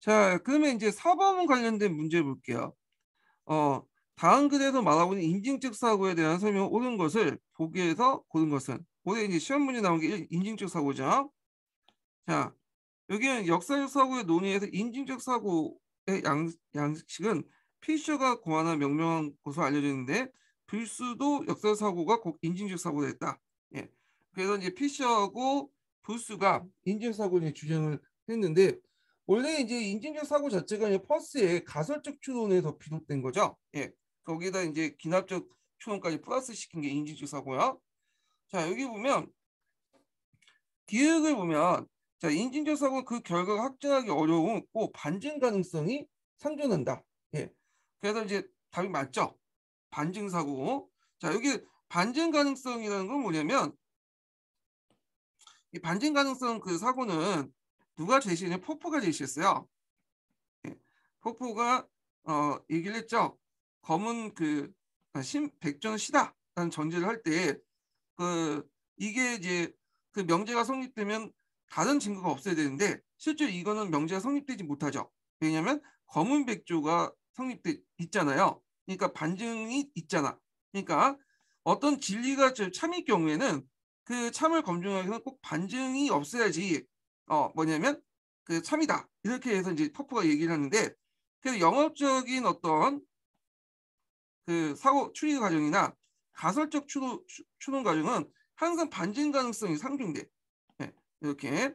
자, 그러면 이제 사범 관련된 문제 볼게요. 어, 다음 글에서 말하고 있는 인증적 사고에 대한 설명 옳은 것을 보기에서 고른 것은 올해 이제 시험 문제 나온 게 인증적 사고죠. 자, 여기는 역사적 사고의 논의에서 인증적 사고의 양식은 피셔가 고안한 명명한 것으로 알려져 있는데 불수도 역사적 사고가 꼭 인증적 사고가 됐다. 예. 그래서 이제 피셔하고 불수가 인증적 사고를 주장을 했는데 원래 이제 인증적 사고 자체가 이제 퍼스의 가설적 추론에서 비롯된 거죠. 예. 거기다 이제 기납적 추론까지 플러스 시킨 게 인증적 사고야. 자, 여기 보면 기획을 보면 자, 인증적 사고는 그 결과가 확정하기 어려웠고 반증 가능성이 상존한다. 예. 그래서 이제 답이 맞죠. 반증 사고. 자, 여기 반증 가능성이라는 건 뭐냐면 이 반증 가능성 그 사고는 누가 제시했냐? 포포가 제시했어요. 예. 포포가 얘기를 했죠. 검은 그 백전 시다라는 전제를 할 때 그 이게 이제 그 명제가 성립되면 다른 증거가 없어야 되는데 실제로 이거는 명제가 성립되지 못하죠. 왜냐하면 검은 백조가 성립돼 있잖아요. 그러니까 반증이 있잖아. 그러니까 어떤 진리가 참일 경우에는 그 참을 검증하기 위해서는 꼭 반증이 없어야지 뭐냐면 그 참이다 이렇게 해서 이제 퍼프가 얘기를 하는데 그래서 영업적인 어떤 그 사고 추리 과정이나 가설적 추론 과정은 항상 반증 가능성이 상중돼. 네, 이렇게.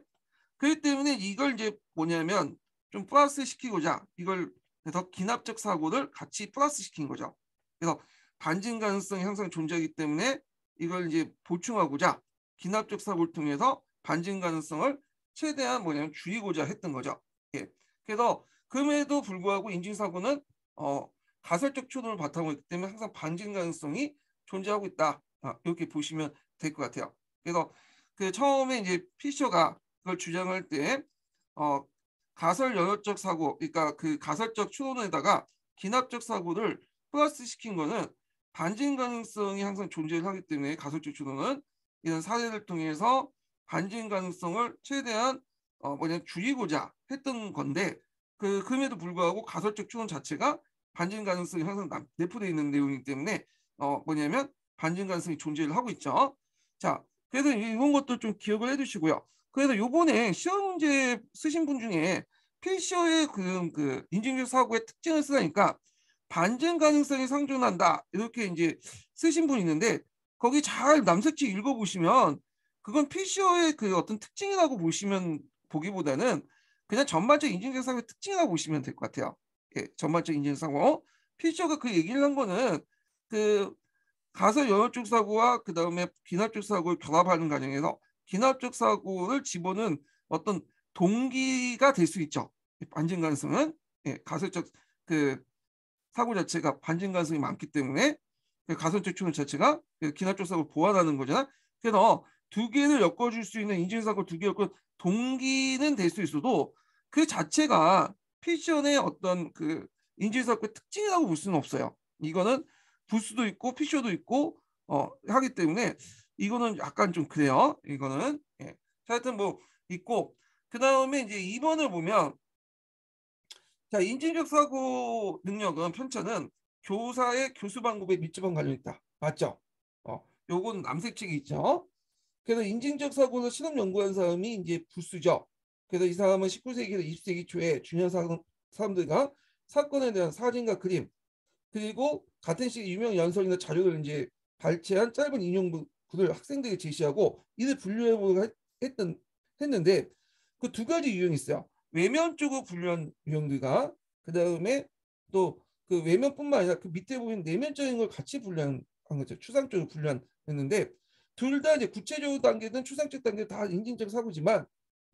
그렇기 때문에 이걸 이제 뭐냐면 좀 플러스 시키고자 이걸 더 기납적 사고를 같이 플러스 시킨 거죠. 그래서 반증 가능성이 항상 존재하기 때문에 이걸 이제 보충하고자 기납적 사고를 통해서 반증 가능성을 최대한 뭐냐면 줄이고자 했던 거죠. 예. 그래서 그럼에도 불구하고 인증 사고는 가설적 추론을 바탕으로 했기 때문에 항상 반증 가능성이 존재하고 있다. 이렇게 보시면 될 것 같아요. 그래서 그 처음에 이제 피셔가 그걸 주장할 때 가설 연역적 사고, 그러니까 그 가설적 추론에다가 기납적 사고를 플러스 시킨 거는 반증 가능성이 항상 존재를 하기 때문에 가설적 추론은 이런 사례를 통해서 반증 가능성을 최대한 뭐냐 줄이고자 했던 건데 그럼에도 불구하고 가설적 추론 자체가 반증 가능성이 항상 내포되어 있는 내용이기 때문에 뭐냐면 반증 가능성이 존재를 하고 있죠. 자, 그래서 이런 것도 좀 기억을 해두시고요. 그래서 요번에 시험 문제 쓰신 분 중에 필시어의 그 인증적 사고의 특징을 쓰니까 반증 가능성이 상존한다 이렇게 이제 쓰신 분 있는데 거기 잘 남색지 읽어보시면 그건 필시어의 그 어떤 특징이라고 보시면 보기보다는 그냥 전반적 인증적 사고의 특징이라고 보시면 될 것 같아요. 예, 전반적 인증적 사고. 필시어가 그 얘기를 한 거는 그 가설 연역적 사고와 그 다음에 기납적 사고를 결합하는 과정에서 기납적 사고를 집어넣은 어떤 동기가 될 수 있죠. 반증 가능성은 예, 가설적 그 사고 자체가 반증 가능성이 많기 때문에 가설적 추론 자체가 기납적 사고를 보완하는 거잖아. 그래서 두 개를 엮어줄 수 있는 인증사고 두 개 엮은 동기는 될 수 있어도 그 자체가 피션의 어떤 그 인증사고의 특징이라고 볼 수는 없어요. 이거는 부스도 있고 피셔도 있고 하기 때문에 이거는 약간 좀 그래요. 이거는 예. 자, 하여튼 뭐 있고 그 다음에 이제 2번을 보면 자, 인증적 사고 능력은 편차는 교사의 교수 방법에 밀접한 관련이 있다. 맞죠? 요건 남색책이 있죠. 그래서 인증적 사고를 실험 연구한 사람이 이제 부수죠. 그래서 이 사람은 19세기에서 20세기 초에 중요한 사람들과 사건에 대한 사진과 그림 그리고 같은 시기 유명 연설이나 자료를 이제 발췌한 짧은 인용글을 학생들에게 제시하고 이를 분류해보고 했는데 그 두 가지 유형이 있어요. 외면적으로 분류한 유형들과 그 다음에 또 그 외면뿐만 아니라 그 밑에 보면 내면적인 걸 같이 분류한 거죠. 추상적으로 분류한 했는데 둘 다 이제 구체적 단계든 추상적 단계 다 인증적 사고지만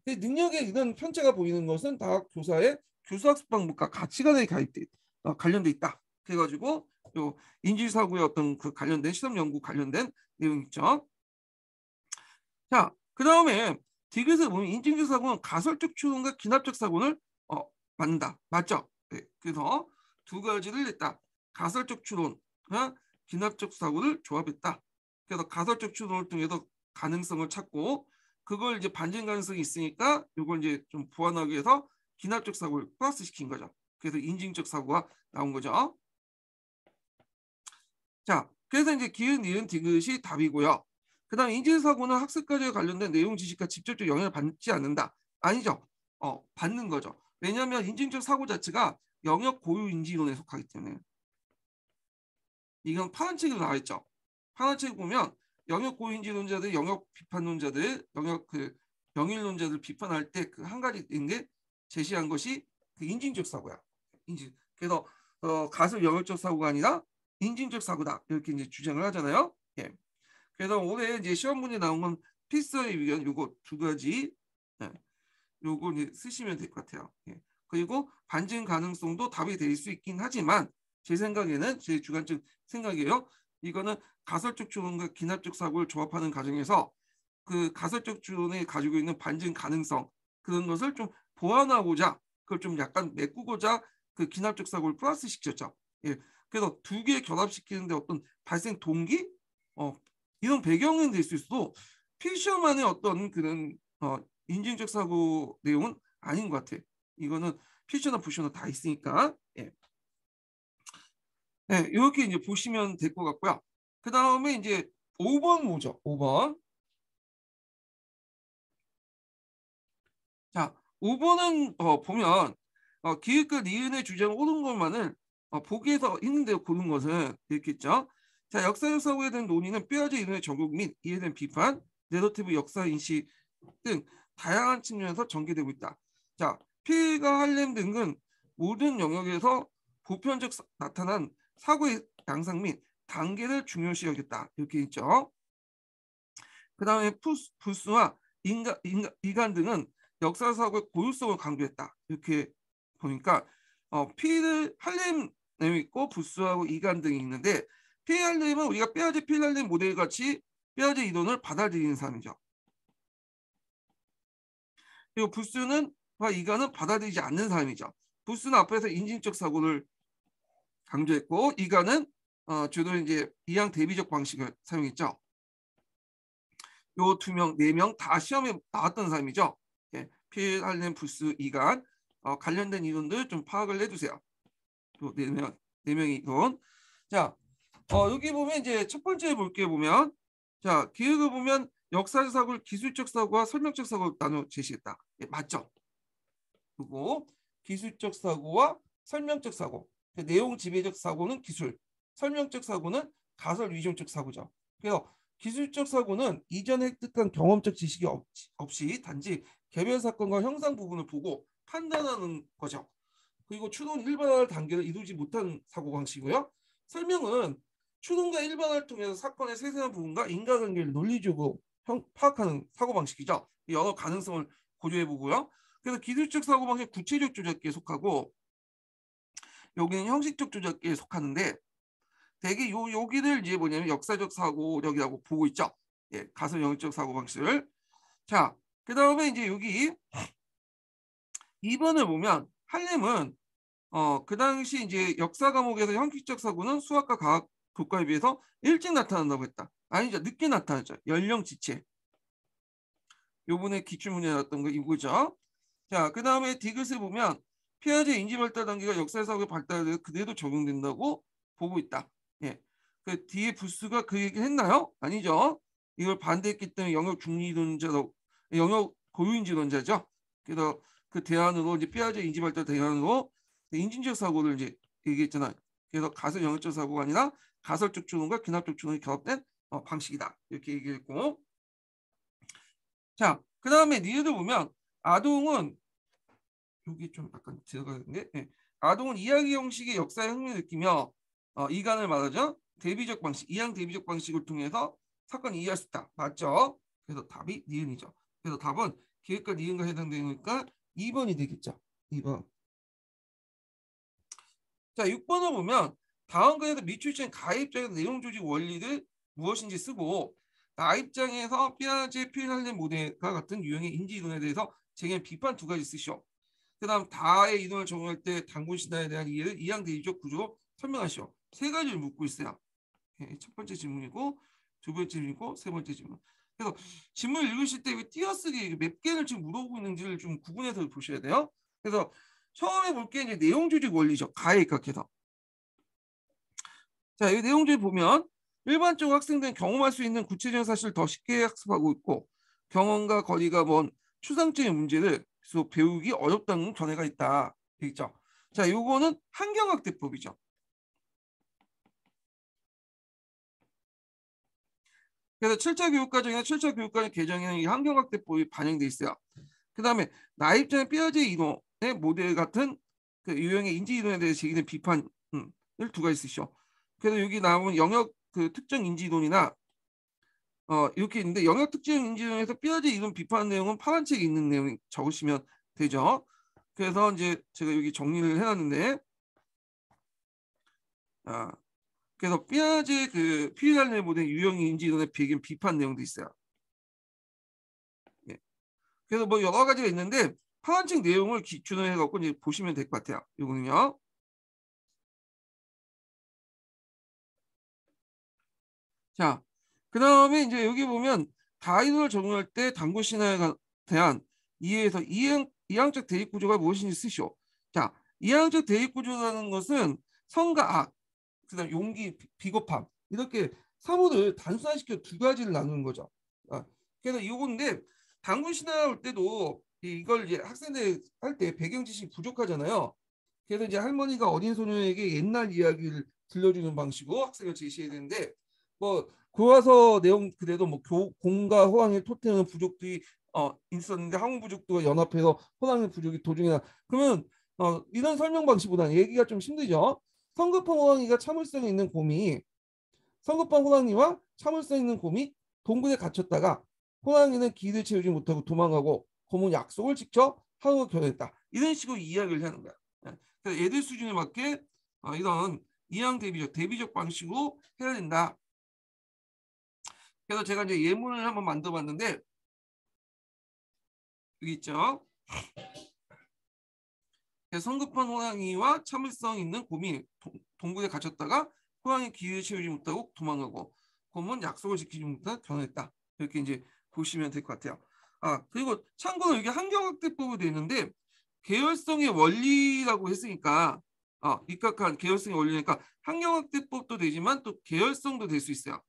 능력에 이런 편차가 보이는 것은 다 교사의 교수학습 방법과 가치관에 관련돼 있다. 그래가지고 요 인지사고의 어떤 그 관련된 실험 연구 관련된 내용 있죠. 자, 그 다음에 디귿을 보면 인증적 사고는 가설적 추론과 기납적 사고를 맞는다. 맞죠? 네. 그래서 두 가지를 냈다. 가설적 추론과 기납적 사고를 조합했다. 그래서 가설적 추론을 통해서 가능성을 찾고 그걸 이제 반증 가능성이 있으니까 이걸 이제 좀 보완하기 위해서 기납적 사고를 플러스 시킨 거죠. 그래서 인증적 사고가 나온 거죠. 자, 그래서 이제 기은, 니은, 디귿이 답이고요. 그다음 인지사고는 학습 과정에 관련된 내용 지식과 직접적 영향을 받지 않는다. 아니죠. 받는 거죠. 왜냐하면 인증적 사고 자체가 영역 고유 인지론에 속하기 때문에. 이건 파란책으로 나와 있죠. 파란책 보면 영역 고유 인지론자들, 영역 비판론자들, 영역 영일론자들 비판할 때 그 한 가지인 게 제시한 것이 그 인증적 사고야. 그래서 가설 영역적 사고가 아니라 인증적 사고다 이렇게 이제 주장을 하잖아요. 예. 그래서 올해 이제 시험 문제 나온 건 필서의 의견 요거 두 가지, 예. 요거 이제 쓰시면 될 것 같아요. 예. 그리고 반증 가능성도 답이 될 수 있긴 하지만 제 생각에는 제 주관적 생각이에요. 이거는 가설적 추론과 기납적 사고를 조합하는 과정에서 그 가설적 추론이 가지고 있는 반증 가능성 그런 것을 좀 보완하고자 그걸 좀 약간 메꾸고자 그 기납적 사고를 플러스 시켰죠. 예. 그래서 두 개 결합시키는데 어떤 발생 동기 이런 배경은 될 수 있어도 필시험만의 어떤 그런 인증적 사고 내용은 아닌 것 같아. 이거는 필시나 부시나 다 있으니까. 예. 네, 이렇게 이제 보시면 될 것 같고요. 그 다음에 이제 5번 보죠. 5번. 자, 5번은 보면 기획과 니은의 주장 옳은 것만을 보기에서 있는데 고른 것은 이렇게 있죠. 자, 역사적 사고에 대한 논의는 뼈아지 이론의 적용 및 이에 대한 비판, 내러티브 역사 인식 등 다양한 측면에서 전개되고 있다. 자, 필과 할렘 등은 모든 영역에서 보편적 나타난 사고의 양상 및 단계를 중요시 여겼다. 이렇게 있죠. 그 다음에 부스와 이간 등은 역사 사고의 고유성을 강조했다. 이렇게 보니까 필 할렘 내용 있고 부스하고 이간 등이 있는데 필 할렘은 우리가 뼈아제 필 할렘 모델 같이 뼈아제 이론을 받아들이는 사람이죠. 그리고 부스는 이간은 받아들이지 않는 사람이죠. 부스는 앞에서 인증적 사고를 강조했고 이간은 주로 이제 이양 대비적 방식을 사용했죠. 요 두 명, 네 명 다 시험에 나왔던 사람이죠. 예, 필, 할렘, 부스, 이간 관련된 이론들 좀 파악을 해두세요. 요 네 명의 이론. 자, 여기 보면 이제 첫 번째 볼게 보면 자 기획을 보면 역사적 사고를 기술적 사고와 설명적 사고로 나눠 제시했다. 예, 맞죠? 그리고 기술적 사고와 설명적 사고. 내용 지배적 사고는 기술, 설명적 사고는 가설 위종적 사고죠. 그래서 기술적 사고는 이전에 획득한 경험적 지식이 없이 단지 개별 사건과 형상 부분을 보고 판단하는 거죠. 그리고 추론 일반화 단계를 이루지 못한 사고 방식이고요. 설명은 추론과 일반화를 통해서 사건의 세세한 부분과 인과관계를 논리적으로 파악하는 사고 방식이죠. 여러 가능성을 고려해 보고요. 그래서 기술적 사고 방식 구체적 조작기에 속하고 여기는 형식적 조작기에 속하는데 대개 여기를 이제 뭐냐면 역사적 사고력이라고 보고 있죠. 예, 가설 영역적 사고 방식을. 자, 그 다음에 이제 여기 2번을 보면 할렘은 그 당시 이제 역사 과목에서 형식적 사고는 수학과 과학 교과에 비해서 일찍 나타난다고 했다. 아니죠. 늦게 나타났죠. 연령 지체. 요번에 기출문제 나왔던 거 이거죠. 자, 그 다음에 디귿을 보면 피아제 인지 발달 단계가 역사 사고의 발달에 그대로 적용된다고 보고 있다. 예. 그 뒤에 부스가 그 얘기 했나요? 아니죠. 이걸 반대했기 때문에 영역 중리론자로 영역 고유인지론자죠. 그래서 그 대안으로 이제 피아제 인지 발달 대안으로 인진적 사고를 이제 얘기했잖아요. 그래서 가설 영역적 사고가 아니라 가설적 추론과 기납적 추론이 결합된 방식이다. 이렇게 얘기했고. 자, 그 다음에 니들 보면 아동은 여기 좀 약간 들어가는데 예. 아동은 이야기 형식의 역사의 흥미를 느끼며 이간을 말하죠. 대비적 방식, 이양 대비적 방식을 통해서 사건을 이해할 수 있다. 맞죠? 그래서 답이 니은이죠. 그래서 답은 기획과 니은과 해당되니까 2번이 되겠죠. 2번. 자, 6번을 보면 다음 글에서 미출시한 가입장에서 내용 조직 원리를 무엇인지 쓰고 나입장에서 피아제 필할렘 모델과 같은 유형의 인지 이론에 대해서 제게 비판 두 가지 쓰시오. 그 다음 다의 이론을 적용할 때 단군 신화에 대한 이해를 이양 대비적 구조로 설명하시오. 세 가지를 묻고 있어요. 첫 번째 질문이고 두 번째 질문이고 세 번째 질문. 그래서 질문을 읽으실 때 띄어쓰기 몇 개를 지금 물어보고 있는지를 좀 구분해서 보셔야 돼요. 그래서 처음에 볼 게 이제 내용 조직 원리죠. 가에 입각해서. 자, 이 내용 조직 보면 일반적으로 학생들은 경험할 수 있는 구체적인 사실을 더 쉽게 학습하고 있고 경험과 거리가 먼 추상적인 문제를 계속 배우기 어렵다는 견해가 있다. 돼 있죠. 자, 요거는 한경학대법이죠. 그래서 7차 교육과정이나 7차 교육과정 개정에는 이 한경학대법이 반영돼 있어요. 그 다음에 나입장의 삐어제 이론의 모델 같은 그 유형의 인지 이론에 대해서 제기된 비판을 두 가지 쓰시죠. 그래서 여기 나오는 영역 그 특정 인지 이론이나 이렇게 있는데 영역 특정 인지 이론에서 삐어제 이론 비판 내용은 파란 책에 있는 내용 적으시면 되죠. 그래서 이제 제가 여기 정리를 해놨는데 그래서 삐아제 그 피해자의 모델 유형의 인지 이론의 배경 비판 내용도 있어요. 예. 그래서 뭐 여러 가지가 있는데 파란 책 내용을 기준으로 해갖고 이제 보시면 될 것 같아요. 이거는요. 자, 그 다음에 이제 여기 보면 다이노를 적용할 때 당구 신화에 대한 이해에서 이항적 대입 구조가 무엇인지 쓰시오. 자, 이항적 대입 구조라는 것은 성과 악, 그다음 용기, 비겁함 이렇게 사물을 단순화시켜 두 가지를 나누는 거죠. 그래서 이건데 당구 신화 올 때도 이걸 이제 학생들 할 때 배경 지식이 부족하잖아요. 그래서 이제 할머니가 어린 소녀에게 옛날 이야기를 들려주는 방식으로 학생을 제시해야 되는데 뭐 교과서 내용 그대로 뭐 공과 호황의 토템은 부족들이 있었는데 항우 부족도 연합해서 호황의 부족이 도중이나 그러면 이런 설명 방식보다는 얘기가 좀 힘들죠. 성급한 호황이가 참을성 있는 곰이 성급한 호랑이와 참을성 있는 곰이 동굴에 갇혔다가 호랑이는 기를 채우지 못하고 도망가고 곰은 약속을 지켜 항우를 겨냥했다. 이런 식으로 이야기를 하는 거야. 그래서 애들 수준에 맞게 이런 이항 대비적 방식으로 해야 된다. 그래서 제가 이제 예문을 한번 만들어봤는데 여기 있죠. 성급한 호랑이와 참을성 있는 곰이 동굴에 갇혔다가 호랑이 기회를 채우지 못하고 도망가고 곰은 약속을 지키지 못하고 변했다. 이렇게 이제 보시면 될 것 같아요. 그리고 참고로 이게 한경학대법으로 되어 있는데 계열성의 원리라고 했으니까 입각한 계열성의 원리니까 한경학대법도 되지만 또 계열성도 될 수 있어요.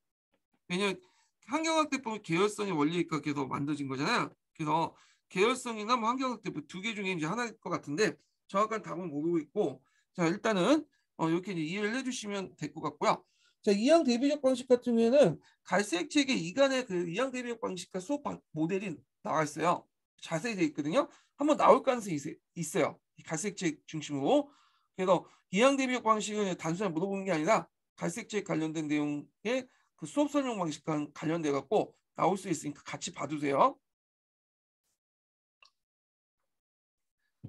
왜냐하면 한경학대법은 계열성의 원리에 입각해서 만들어진 거잖아요. 그래서 계열성이나 뭐 한경학대법 두 개 중에 이제 하나일 것 같은데 정확한 답은 모르고 있고 자 일단은 이렇게 이제 이해를 해주시면 될 것 같고요. 자 이항 대비적 방식 같은 경우에는 갈색 책에 이간의 그 이항 대비적 방식과 수업 모델이 나와 있어요. 자세히 되어 있거든요. 한번 나올 가능성이 있어요. 갈색 책 중심으로. 그래서 이항 대비적 방식은 단순히 물어보는 게 아니라 갈색 책 관련된 내용의 그 수업 설명 방식과 관련돼 갖고 나올 수 있으니까 같이 봐주세요.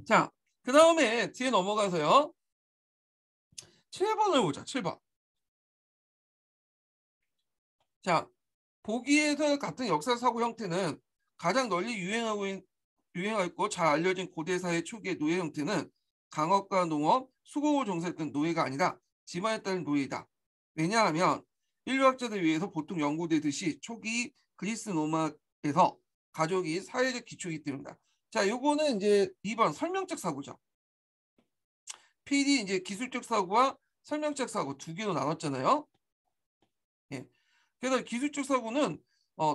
자, 그 다음에 뒤에 넘어가서요. 7번을 보자. 7번. 자, 보기에서 같은 역사 사고 형태는 가장 널리 유행하고 잘 알려진 고대사의 초기의 노예 형태는 강업과 농업, 수공을 종사했던 노예가 아니라 집안에 따른 노예이다. 왜냐하면 인류학자들 위해서 보통 연구되듯이 초기 그리스 로마에서 가족이 사회적 기초이기 때문이다. 자, 요거는 이제 2번 설명적 사고죠. PD 이제 기술적 사고와 설명적 사고 두 개로 나눴잖아요. 예. 그래서 기술적 사고는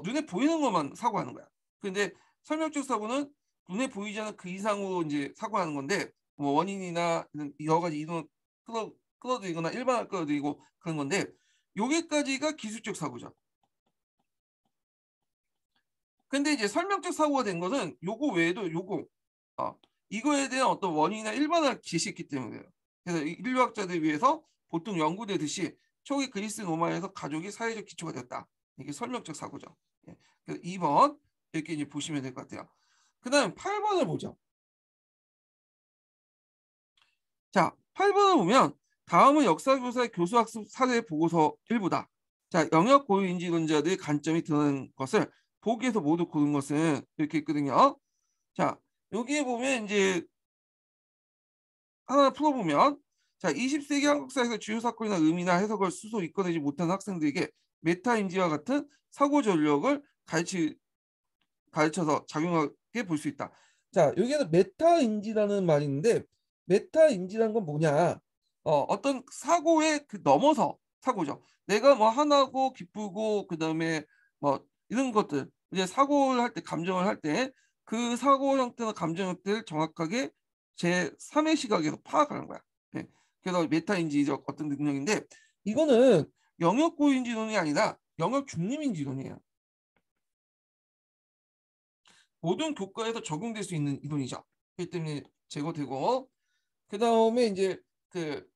눈에 보이는 것만 사고하는 거야. 근데 설명적 사고는 눈에 보이지 않는 그 이상으로 이제 사고하는 건데 뭐 원인이나 여러 가지 이동 끌어들이거나 일반을 끌어들이고 그런 건데 여기까지가 기술적 사고죠. 근데 이제 설명적 사고가 된 것은 요거 외에도 요거 이거에 대한 어떤 원인이나 일반을 제시했기 때문이에요. 그래서 인류학자들 위해서 보통 연구되듯이 초기 그리스 로마에서 가족이 사회적 기초가 됐다. 이게 설명적 사고죠. 예. 그래서 2번 이렇게 이제 보시면 될 것 같아요. 그 다음 8번을 보죠. 자, 8번을 보면 다음은 역사교사의 교수학습 사례 보고서 일부다. 자, 영역 고유인지론자들의 관점이 드러나는 것을 보기에서 모두 고른 것은 이렇게 있거든요. 자, 여기에 보면 이제 하나 풀어보면 자 20세기 한국사에서 주요 사건이나 의미나 해석을 스스로 이끌어내지 못하는 학생들에게 메타인지와 같은 사고 전력을 가르쳐서 작용하게 볼 수 있다. 자, 여기에는 메타인지라는 말이 있는데 메타인지라는 건 뭐냐? 어떤 사고에 그 넘어서 사고죠. 내가 뭐 하나고 기쁘고 그다음에 뭐 이런 것들 이제 사고를 할 때 감정을 할 때 그 사고 형태나 감정 형태를 정확하게 제 3의 시각에서 파악하는 거야. 예. 그래서 메타인지적 어떤 능력인데 이거는 영역 고인지론이 아니라 영역 중립인지론이에요. 모든 교과에서 적용될 수 있는 이론이죠. 그렇기 때문에 제거되고 그 다음에 이제 그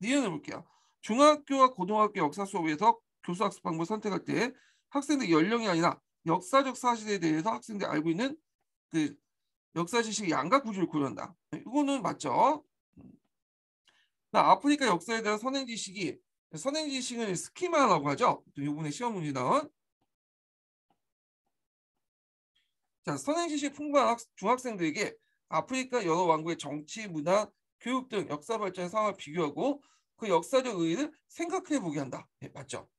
니은을 볼게요. 중학교와 고등학교 역사 수업에서 교수 학습 방법을 선택할 때 학생들 연령이 아니라 역사적 사실에 대해서 학생들이 알고 있는 그 역사 지식의 양가 구조를 고려한다. 이거는 맞죠? 아프리카 역사에 대한 선행 지식이 선행 지식은 스키마라고 하죠. 또 이번에 시험 문제 나온 자, 선행지식 풍부한 중학생들에게 아프리카 여러 왕국의 정치, 문화, 교육 등 역사 발전의 상황을 비교하고 그 역사적 의의를 생각해 보게 한다. 네, 맞죠?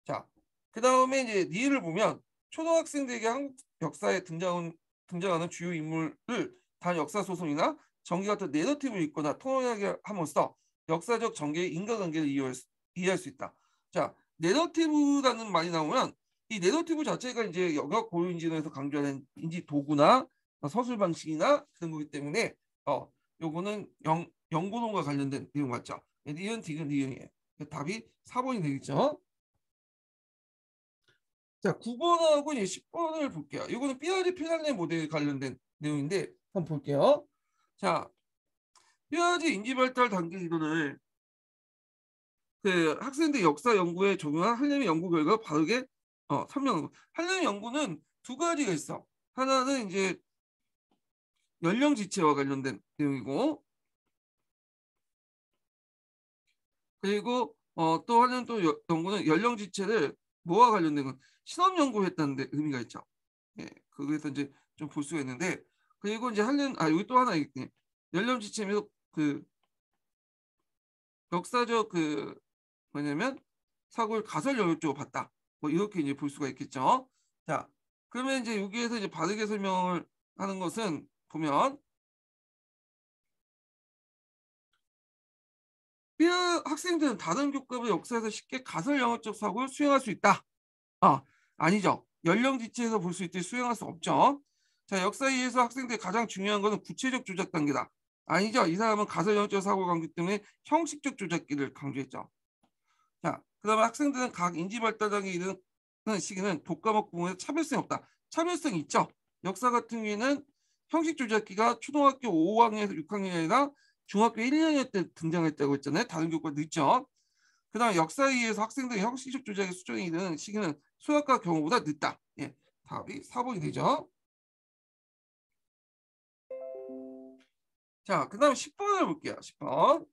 자, 그 다음에 이제 니을 보면 초등학생들에게 한국 역사에 등장하는 주요 인물을 단 역사 소설이나 전기 같은 내러티브를 읽거나 통역하게 함으로써 역사적 전개의 인과관계를 이해할 수 있다. 자, 내러티브라는 말이 나오면 이 내러티브 자체가 이제 영역 고유인지론에서 강조하는 인지 도구나 서술 방식이나 그런 거기 때문에 요거는 연구론과 관련된 내용 맞죠? 니은, 디귿, 니은이에요. 답이 4번이 되겠죠? 자, 9번하고 이제 10번을 볼게요. 이거는 삐아리 필살레 모델 관련된 내용인데 한번 볼게요. 자, 삐아리 인지 발달 단계 이론을 그 학생들 역사 연구에 적용한 할렘의 연구 결과 바르게 설명하는 거. 할렘 연구는 두 가지가 있어. 하나는 이제 연령 지체와 관련된 내용이고 그리고 또 하나는 또 연구는 연령 지체를 뭐와 관련된 건 신험 연구했다는 데 의미가 있죠. 예, 거기서 이제 좀 볼 수가 있는데 그리고 이제 할렘 여기 또 하나 있네. 연령 지체면서 그 역사적 그 뭐냐면 사고를 가설 영역적으로 봤다. 뭐 이렇게 이제 볼 수가 있겠죠. 자, 그러면 이제 여기에서 이제 바르게 설명을 하는 것은 보면 학생들은 다른 교과의 역사에서 쉽게 가설 영역적 사고를 수행할 수 있다. 아니죠. 연령 지체에서 볼 수 있듯이 수행할 수 없죠. 자, 역사에 의해서 학생들이 가장 중요한 것은 구체적 조작 단계다. 아니죠. 이 사람은 가설 영역적 사고 강조 때문에 형식적 조작기를 강조했죠. 자, 그다음에 학생들은 각 인지 발달 단계에 이르는 시기는 독과목 부분에서 차별성이 없다. 차별성이 있죠. 역사 같은 경우에는 형식 조작기가 초등학교 5학년에서 6학년이 아니라 중학교 1학년 때 등장했다고 했잖아요. 다른 교과 늦죠. 그다음 역사에 의해서 학생들의 형식적 조작의 수준이 이르는 시기는 수학과 경우보다 늦다. 예, 답이 4번이 되죠. 자, 그다음 10번을 볼게요. 10번.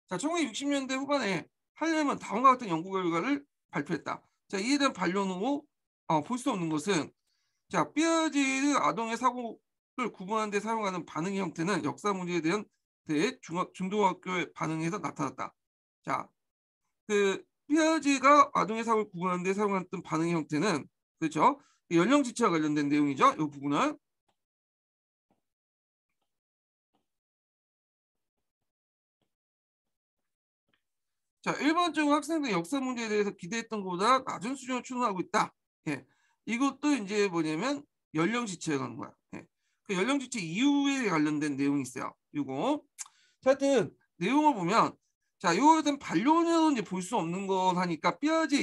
자, 1960년대 후반에 할렘은 다음과 같은 연구 결과를 발표했다. 자, 이에 대한 반론으로 볼 수 없는 것은 자, 삐아지르 아동의 사고를 구분하는 데 사용하는 반응 형태는 역사 문제에 대한 중등학교의 반응에서 나타났다. 자, 그 삐아지가 아동의 사고를 구분하는 데 사용했던 반응 형태는 그렇죠? 연령 지체와 관련된 내용이죠. 이 부분은 자, 일반적으로 학생들 역사 문제에 대해서 기대했던 것보다 낮은 수준을 추론하고 있다. 예. 이것도 이제 뭐냐면 연령 지체에 가는 거야. 예. 그 연령 지체 이후에 관련된 내용이 있어요. 이거. 자, 하여튼 내용을 보면 자, 이거에 대한 반론으로 이제 볼 수 없는 건 하니까 삐아제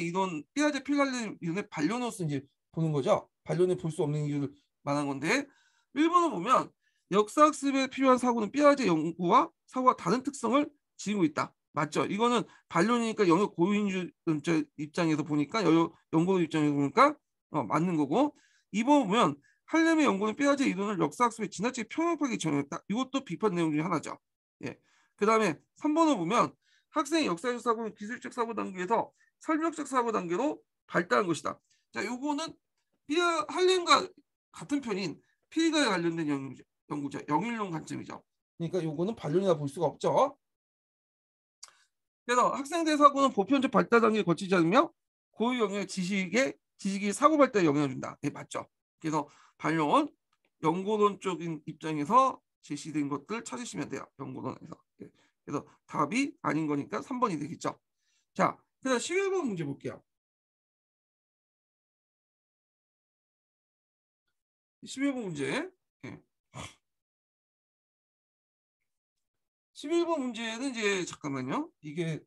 필갈레 이론의 반론으로서 이제 보는 거죠. 반론에 볼 수 없는 이유를 말한 건데 일본을 보면 역사학습에 필요한 사고는 삐아제 연구와 사고와 다른 특성을 지니고 있다. 맞죠? 이거는 반론이니까 영역 고유인주 입장에서 보니까 연구 입장에서 보니까 맞는 거고 2번 보면 할렘의 연구는 삐아제 이론을 역사학습에 지나치게 편협하게 적용했다. 이것도 비판 내용 중에 하나죠. 예. 그 다음에 3번을 보면 학생의 역사적 사고는 기술적 사고 단계에서 설명적 사고 단계로 발달한 것이다. 자, 요거는 할렘과 같은 편인 피해가 관련된 연구죠. 영일론 관점이죠. 그러니까 요거는 반론이라 볼 수가 없죠. 그래서 학생들의 사고는 보편적 발달 단계를 거치지 않으며 고유 영역의 지식이 사고 발달에 영향을 준다. 네, 맞죠. 그래서 반론 연고론적인 입장에서 제시된 것들 찾으시면 돼요. 연고론에서. 예. 그래서 답이 아닌 거니까 3번이 되겠죠. 자, 그다음 11번 문제 볼게요. 11번 문제. 예. 11번 문제는 이제 잠깐만요. 이게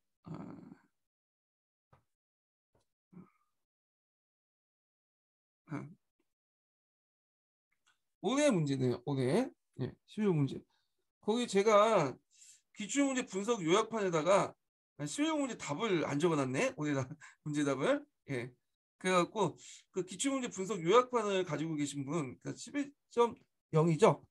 올해 문제네요. 올해. 예, 11번 문제. 거기 제가 기출문제 분석 요약판에다가 11번 문제 답을 안 적어놨네. 올해 문제 답을. 예. 그래갖고 그 기출문제 분석 요약판을 가지고 계신 분, 그러니까 11.0이죠.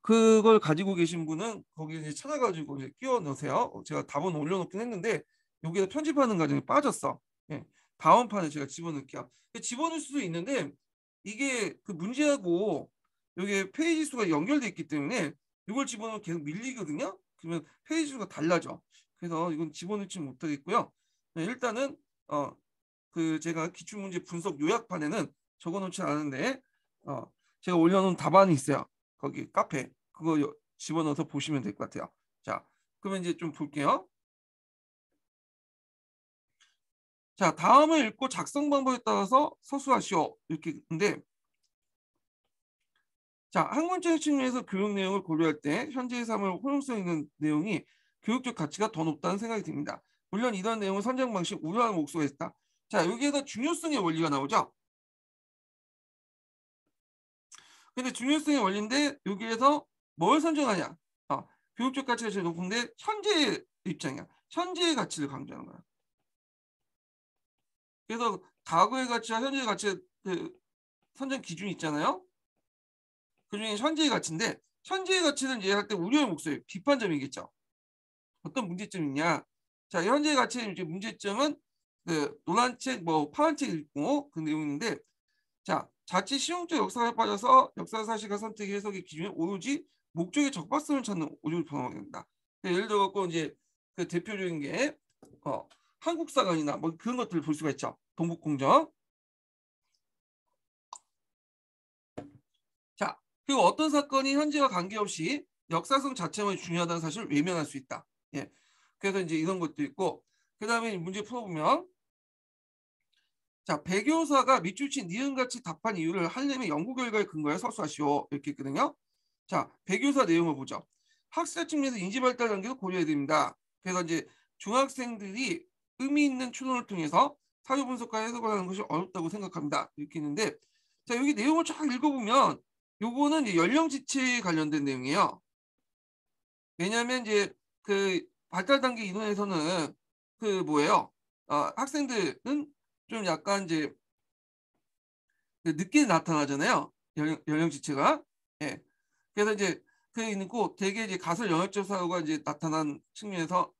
그걸 가지고 계신 분은 거기에 이제 찾아가지고 이제 끼워 넣으세요. 제가 답은 올려놓긴 했는데 여기에 편집하는 과정이 빠졌어. 예. 다음 판에 제가 집어넣을게요. 집어넣을 수도 있는데 이게 그 문제하고 여기 페이지 수가 연결돼 있기 때문에 이걸 집어넣으면 계속 밀리거든요. 그러면 페이지 수가 달라져. 그래서 이건 집어넣지 못하겠고요. 네, 일단은 그 제가 기출문제 분석 요약판에는 적어놓지 않은데 제가 올려놓은 답안이 있어요. 거기 카페 그거 집어넣어서 보시면 될 것 같아요. 자, 그러면 이제 좀 볼게요. 자, 다음을 읽고 작성 방법에 따라서 서술하시오. 이렇게 근데 자, 학문적인 측면에서 교육 내용을 고려할 때 현재의 삶을 호용성 있는 내용이 교육적 가치가 더 높다는 생각이 듭니다. 물론 이런 내용은 선정 방식 우려하는 목소리가 있다. 자, 여기에서 중요성의 원리가 나오죠. 근데 중요성의 원리인데 여기에서 뭘 선정하냐? 교육적 가치가 제일 높은데 현재의 입장이야. 현재의 가치를 강조하는 거야. 그래서 과거의 가치와 현재의 가치의 그 선정 기준이 있잖아요. 그중에 현재의 가치인데 현재의 가치는 이제 할 때 우려의 목소리, 비판점이겠죠. 어떤 문제점이 있냐? 자, 현재의 가치의 이제 문제점은 그 노란책, 뭐 파란책 읽고 그 내용인데, 자, 자칫 실용적 역사에 빠져서 역사 사실과 선택 해석의 기준이 오로지 목적의 적합성을 찾는 오류를 범하게 된다. 예를 들어 갖고 이제 그 대표적인 게 한국사관이나 뭐 그런 것들을 볼 수가 있죠. 동북공정. 자, 그리고 어떤 사건이 현재와 관계없이 역사성 자체만 중요하다는 사실을 외면할 수 있다. 예. 그래서 이제 이런 것도 있고, 그 다음에 문제 풀어보면, 자, 배교사가 밑줄친 니은같이 답한 이유를 할렘의 연구 결과에 근거해 서술하시오. 이렇게 있거든요. 자, 배교사 내용을 보죠. 학습 측면에서 인지 발달 단계도 고려해야 됩니다. 그래서 이제 중학생들이 의미 있는 추론을 통해서 사유 분석과 해석을 하는 것이 어렵다고 생각합니다. 이렇게 있는데, 자, 여기 내용을 쫙 읽어보면 요거는 이제 연령 지체에 관련된 내용이에요. 왜냐하면 이제 그 발달 단계 이론에서는 그 뭐예요? 학생들은 좀 약간 이제 그 늦게 나타나잖아요. 연령 지체가. 예. 그래서 이제 그 있고 되게 이제 가설 영역적 사고가 이제 나타난 측면에서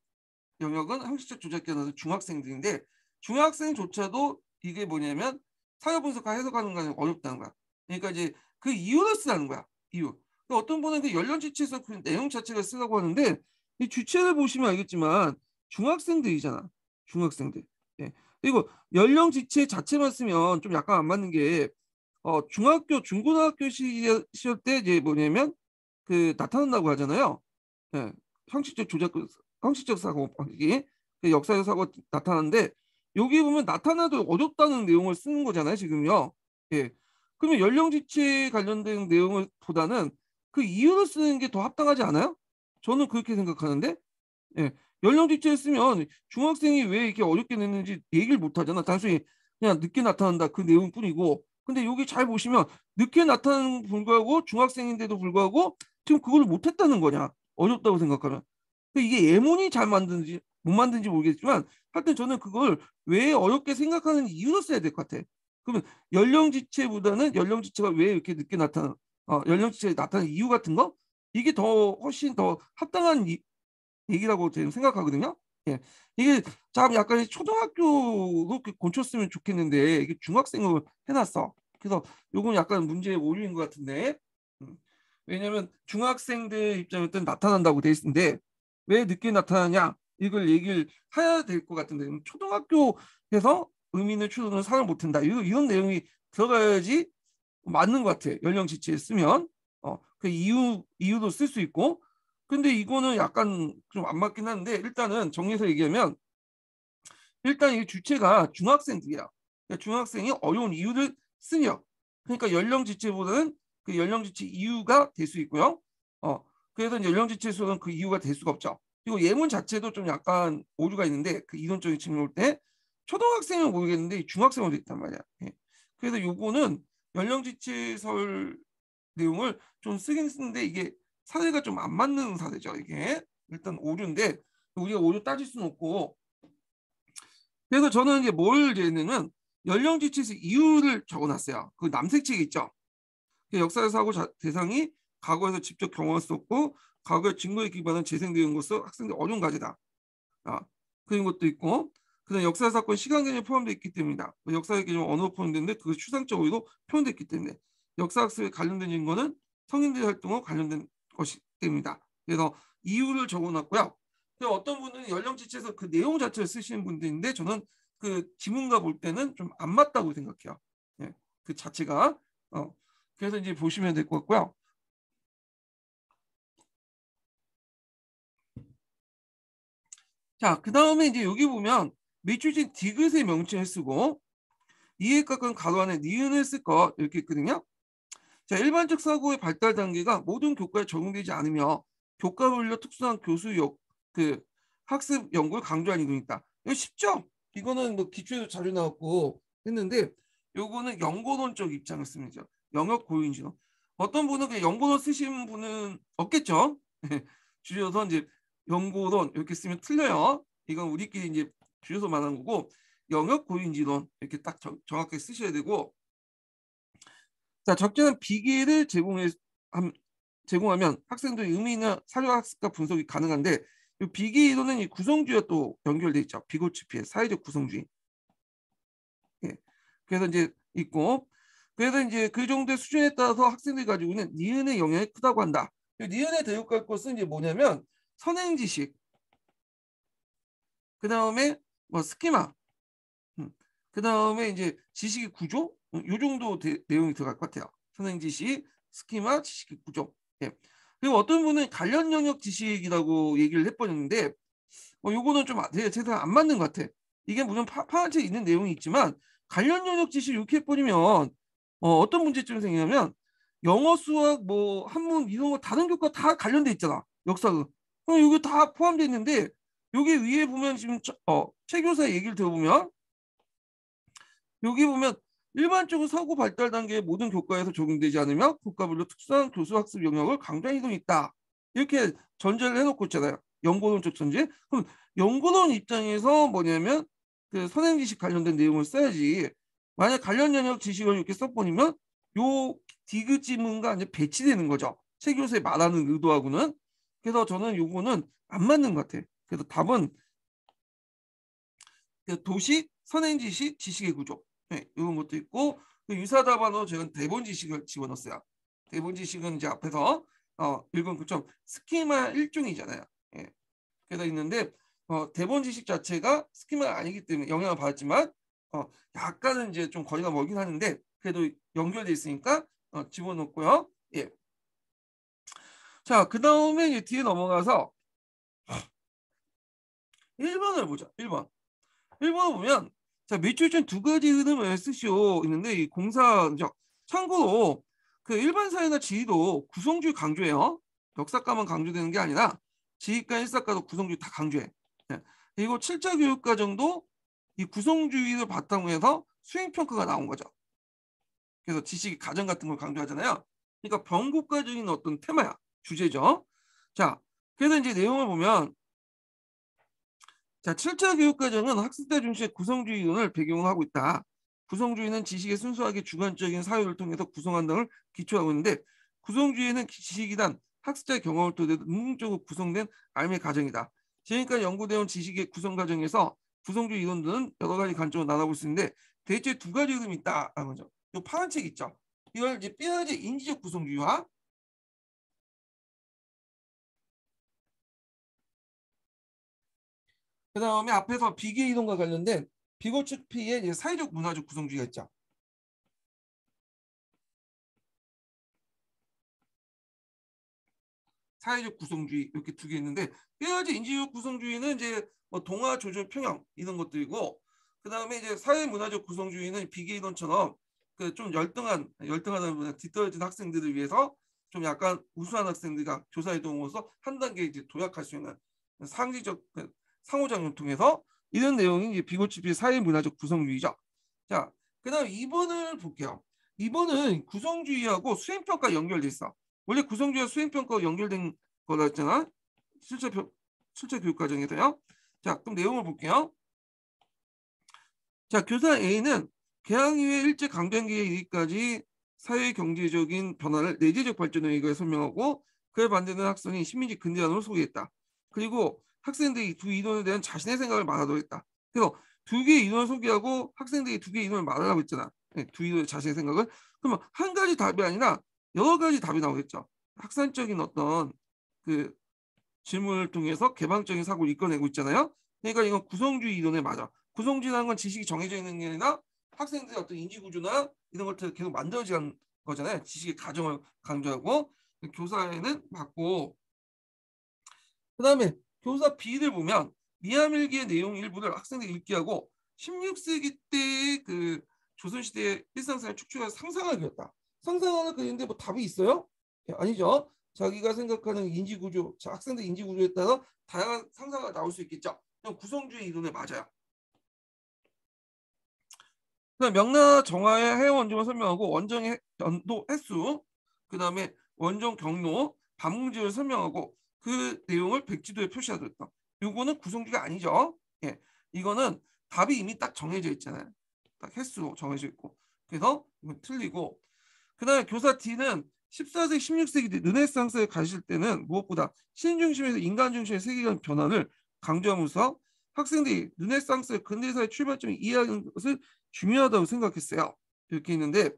영역은 형식적 조작 기관에서 중학생들인데 중학생조차도 이게 뭐냐면 사회 분석과 해석하는 거 어렵다는 거야. 그러니까 이제 그 이유를 쓰라는 거야. 이유. 그러니까 어떤 분은 그 연령 지체에서 그 내용 자체를 쓰라고 하는데 이 주체를 보시면 알겠지만 중학생들이잖아. 중학생들. 예. 그리고 연령 지체 자체만 쓰면 좀 약간 안 맞는 게 중학교 중고등학교 시절 때 이제 뭐냐면 그 나타난다고 하잖아요. 예. 형식적 조작 형식적 사고 방식이 그 역사적 사고 나타나는데 여기 보면 나타나도 어렵다는 내용을 쓰는 거잖아요 지금요. 예. 그러면 연령 지체 관련된 내용을 보다는 그 이유를 쓰는 게 더 합당하지 않아요? 저는 그렇게 생각하는데 예. 연령 지체를 쓰면 중학생이 왜 이렇게 어렵게 냈는지 얘기를 못 하잖아. 단순히 그냥 늦게 나타난다 그 내용뿐이고 근데 여기 잘 보시면 늦게 나타나는 불구하고 중학생인데도 불구하고 지금 그걸 못했다는 거냐 어렵다고 생각하면 이게 예문이 잘 만드는지 못 만드는지 모르겠지만 하여튼 저는 그걸 왜 어렵게 생각하는 이유로 써야 될 것 같아. 그러면 연령지체보다는 연령지체가 왜 이렇게 늦게 나타나 연령지체에 나타나는 이유 같은 거 이게 더 훨씬 더 합당한 얘기라고 저는 생각하거든요. 예. 이게 참 약간 초등학교로 고쳤으면 좋겠는데 이게 중학생으로 해놨어. 그래서 요건 약간 문제의 오류인 것 같은데 왜냐하면 중학생들 입장에서 나타난다고 돼 있는데 왜 늦게 나타나냐 이걸 얘기를 해야 될 것 같은데 초등학교에서 의미 있는 추론을 사용 못한다 이런 내용이 들어가야지 맞는 것 같아. 연령 지체에 쓰면 그 이유도 쓸 수 있고. 근데 이거는 약간 좀 안 맞긴 한데 일단은 정리해서 얘기하면 일단 이 주체가 중학생들이야. 그러니까 중학생이 어려운 이유를 쓰며 그러니까 연령 지체보다는 그 연령 지체 이유가 될 수 있고요. 그래서 이제 연령 지체에서는 그 이유가 될 수가 없죠. 그리고 예문 자체도 좀 약간 오류가 있는데 그 이론적인 측면 올 때 초등학생은 모르겠는데 중학생으로 돼 있단 말이야. 예. 그래서 요거는 연령 지체설 내용을 좀 쓰긴 쓰는데 이게 사례가 좀 안 맞는 사례죠. 이게 일단 오류인데 우리가 오류 따질 수는 없고 그래서 저는 이제 뭘 했냐면 연령 지체에서 이유를 적어놨어요. 그 남색책 있죠. 그 역사의 사고 대상이 과거에서 직접 경험할 수 없고 과거의 증거에 기반한 재생되는것으로 학생들 어려운 과제다. 그런 것도 있고 그다음 역사 사건 시간 개념이 포함되어 있기 때문이다. 역사 개념 언어로 포함되는데 그 추상적으로 표현됐기 때문에 역사 학습에 관련된 증거는 성인들의 활동과 관련된 것이 때문이다. 그래서 이유를 적어놨고요. 어떤 분은 연령 지체에서 그 내용 자체를 쓰시는 분들인데 저는 그 지문과 볼 때는 좀 안 맞다고 생각해요. 예, 그 자체가 그래서 이제 보시면 될 것 같고요. 자, 그 다음에 이제 여기 보면 밑줄진 디귿의 명칭을 쓰고 이에 가까운 가로 안에 니은을 쓸 것 이렇게 있거든요. 자, 일반적 사고의 발달 단계가 모든 교과에 적용되지 않으며 교과별로 특수한 그 학습 연구를 강조하는 이론이 있다. 이거 쉽죠? 이거는 뭐 기초에도 자주 나왔고 했는데 요거는 연고론적 입장을 씁니다. 영역 고유인지론. 어떤 분은 그 연고론 쓰시는 분은 없겠죠? 줄여서 이제 연고론 이렇게 쓰면 틀려요. 이건 우리끼리 이제 줄여서 말하는 거고 영역 고유인지론 이렇게 딱 정확하게 쓰셔야 되고 자, 적절한 비계를 제공하면 학생들의 의미나 사료학습과 분석이 가능한데 이 비계 이론은 이 구성주의와 또 연결돼 있죠. 비고치피의 사회적 구성주의. 예. 그래서 이제 있고 그래서 이제 그 정도의 수준에 따라서 학생들이 가지고 있는 니은의 영향이 크다고 한다. 니은의 대역할 것은 이제 뭐냐면 선행 지식, 그 다음에 뭐 스키마, 그 다음에 이제 지식의 구조, 요 정도 내용이 들어갈 것 같아요. 선행 지식, 스키마, 지식의 구조. 예. 그리고 어떤 분은 관련 영역 지식이라고 얘기를 해버렸는데, 요거는 좀 제대로 안 맞는 것 같아. 이게 물론 파란책에 있는 내용이 있지만 관련 영역 지식 이렇게 해버리면 어떤 문제점이 생기냐면 영어, 수학, 뭐 한문 이런 거 다른 교과 다 관련돼 있잖아. 역사가. 그럼 여기 다 포함되어 있는데 여기 위에 보면 지금 최 교사 얘기를 들어보면 여기 보면 일반적으로 사고 발달 단계의 모든 교과에서 적용되지 않으며 교과별로 특수한 교수 학습 영역을 강조한 이동이 있다. 이렇게 전제를 해놓고 있잖아요. 연구론적 전제. 그럼 연구론 입장에서 뭐냐면 그 선행 지식 관련된 내용을 써야지. 만약 관련 영역 지식을 이렇게 써버리면 요 디귿 지문과 이제 배치되는 거죠. 최 교수의 말하는 의도하고는. 그래서 저는 요거는 안 맞는 것 같아. 그래서 답은 그 도식, 선행 지식, 지식의 구조. 네, 이런 것도 있고 그 유사 답안으로 제가 대본 지식을 집어넣었어요. 대본 지식은 이제 앞에서 읽은 것처럼 스키마 일종이잖아요. 예. 그래서 있는데 대본 지식 자체가 스키마가 아니기 때문에 영향을 받았지만 약간은 이제 좀 거리가 멀긴 하는데 그래도 연결돼 있으니까 집어넣고요. 예. 자, 그 다음에 이제 뒤에 넘어가서 1번을 보자. 1번. 1번을 보면 자, 밑줄진 두 가지 흐름을 SCO 있는데 이 공사적 참고로 그 일반 사회나 지리도 구성주의 강조해요. 역사과만 강조되는 게 아니라 지휘과 일사과도 구성주의 다 강조해. 예. 그리고 7차 교육과정도 이 구성주의를 바탕으로 해서 수행평가가 나온 거죠. 그래서 지식 가정 같은 걸 강조하잖아요. 그러니까 변국과적인 어떤 테마야. 주제죠. 자, 그래서 이제 내용을 보면 자, 7차 교육과정은 학습자 중심의 구성주의 이론을 배경으로 하고 있다. 구성주의는 지식의 순수하게 주관적인 사유를 통해서 구성한다는 기초하고 있는데 구성주의는 지식이란 학습자의 경험을 토대로 능동적으로 구성된 삶의 과정이다. 지금까지 연구되어 온 지식의 구성 과정에서 구성주의 이론들은 여러 가지 관점으로 나눠볼 수 있는데 대체 두 가지 흐름이 있다라는 거죠. 이 파란 책 있죠. 이걸 이제 삐어지 인지적 구성주의와 그 다음에 앞에서 비계 이론과 관련된 비고측 피의 사회적 문화적 구성주의가 있죠. 사회적 구성주의 이렇게 두 개 있는데 뼈아지 인지적 구성주의는 이제 뭐 동아 조절 평형 이런 것들이고 그다음에 이제 사회 문화적 구성주의는 비계 이론처럼 그 좀 열등하다는 분야 뒤떨어진 학생들을 위해서 좀 약간 우수한 학생들과 교사에 도움으로써 한 단계 이제 도약할 수 있는 상시적 상호작용을 통해서 이런 내용이 이제 비고치피 사회 문화적 구성주의죠. 자, 그다음 2번을 볼게요. 2번은 구성주의하고 수행평가 연결돼 있어. 원래 구성주의와 수행평가 연결된 거라 했잖아. 실제 교육 과정에서요. 자, 그럼 내용을 볼게요. 자, 교사 A는 개항 이후에 일제 강점기에 이르기까지 사회 경제적인 변화를 내재적 발전에 의해 설명하고 그에 반대되는 학생이 식민지 근대화론을 소개했다. 그리고 학생들이 두 이론에 대한 자신의 생각을 말하도록 했다. 그래서 두 개의 이론을 소개하고 학생들이 두 개의 이론을 말하라고 했잖아. 네, 두 이론의 자신의 생각을. 그러면 한 가지 답이 아니라 여러 가지 답이 나오겠죠. 학산적인 어떤 그 질문을 통해서 개방적인 사고를 이끌어내고 있잖아요. 그러니까 이건 구성주의 이론에 맞아. 구성주의라는 건 지식이 정해져 있는 게 아니라 학생들의 어떤 인지구조나 이런 것들을 계속 만들어지는 거잖아요. 지식의 가정을 강조하고 교사에는 맞고 그다음에 교사 B를 보면 미하밀기의 내용 일부를 학생들이 읽게 하고 16세기 때의 그 조선시대의 일상생활 축출해서 상상을 그렸다. 상상을 그리는데 뭐 답이 있어요? 아니죠. 자기가 생각하는 인지구조, 학생들 인지구조에 따라 다양한 상상가 나올 수 있겠죠. 구성주의 이론에 맞아요. 그다음 명나 정화의 해외 원종을 설명하고 원정의 연도 횟수, 그다음에 원종 경로, 반문지를 설명하고 그 내용을 백지도에 표시하도록. 요거는 구성주의가 아니죠. 예, 이거는 답이 이미 딱 정해져 있잖아요. 딱 횟수로 정해져 있고. 그래서 이건 틀리고. 그다음에 교사 D는 14세기, 16세기 때 르네상스에 가실 때는 무엇보다 신 중심에서 인간 중심의 세계관 변화를 강조하면서 학생들이 르네상스의 근대사의 출발점을 이해하는 것을 중요하다고 생각했어요. 이렇게 있는데,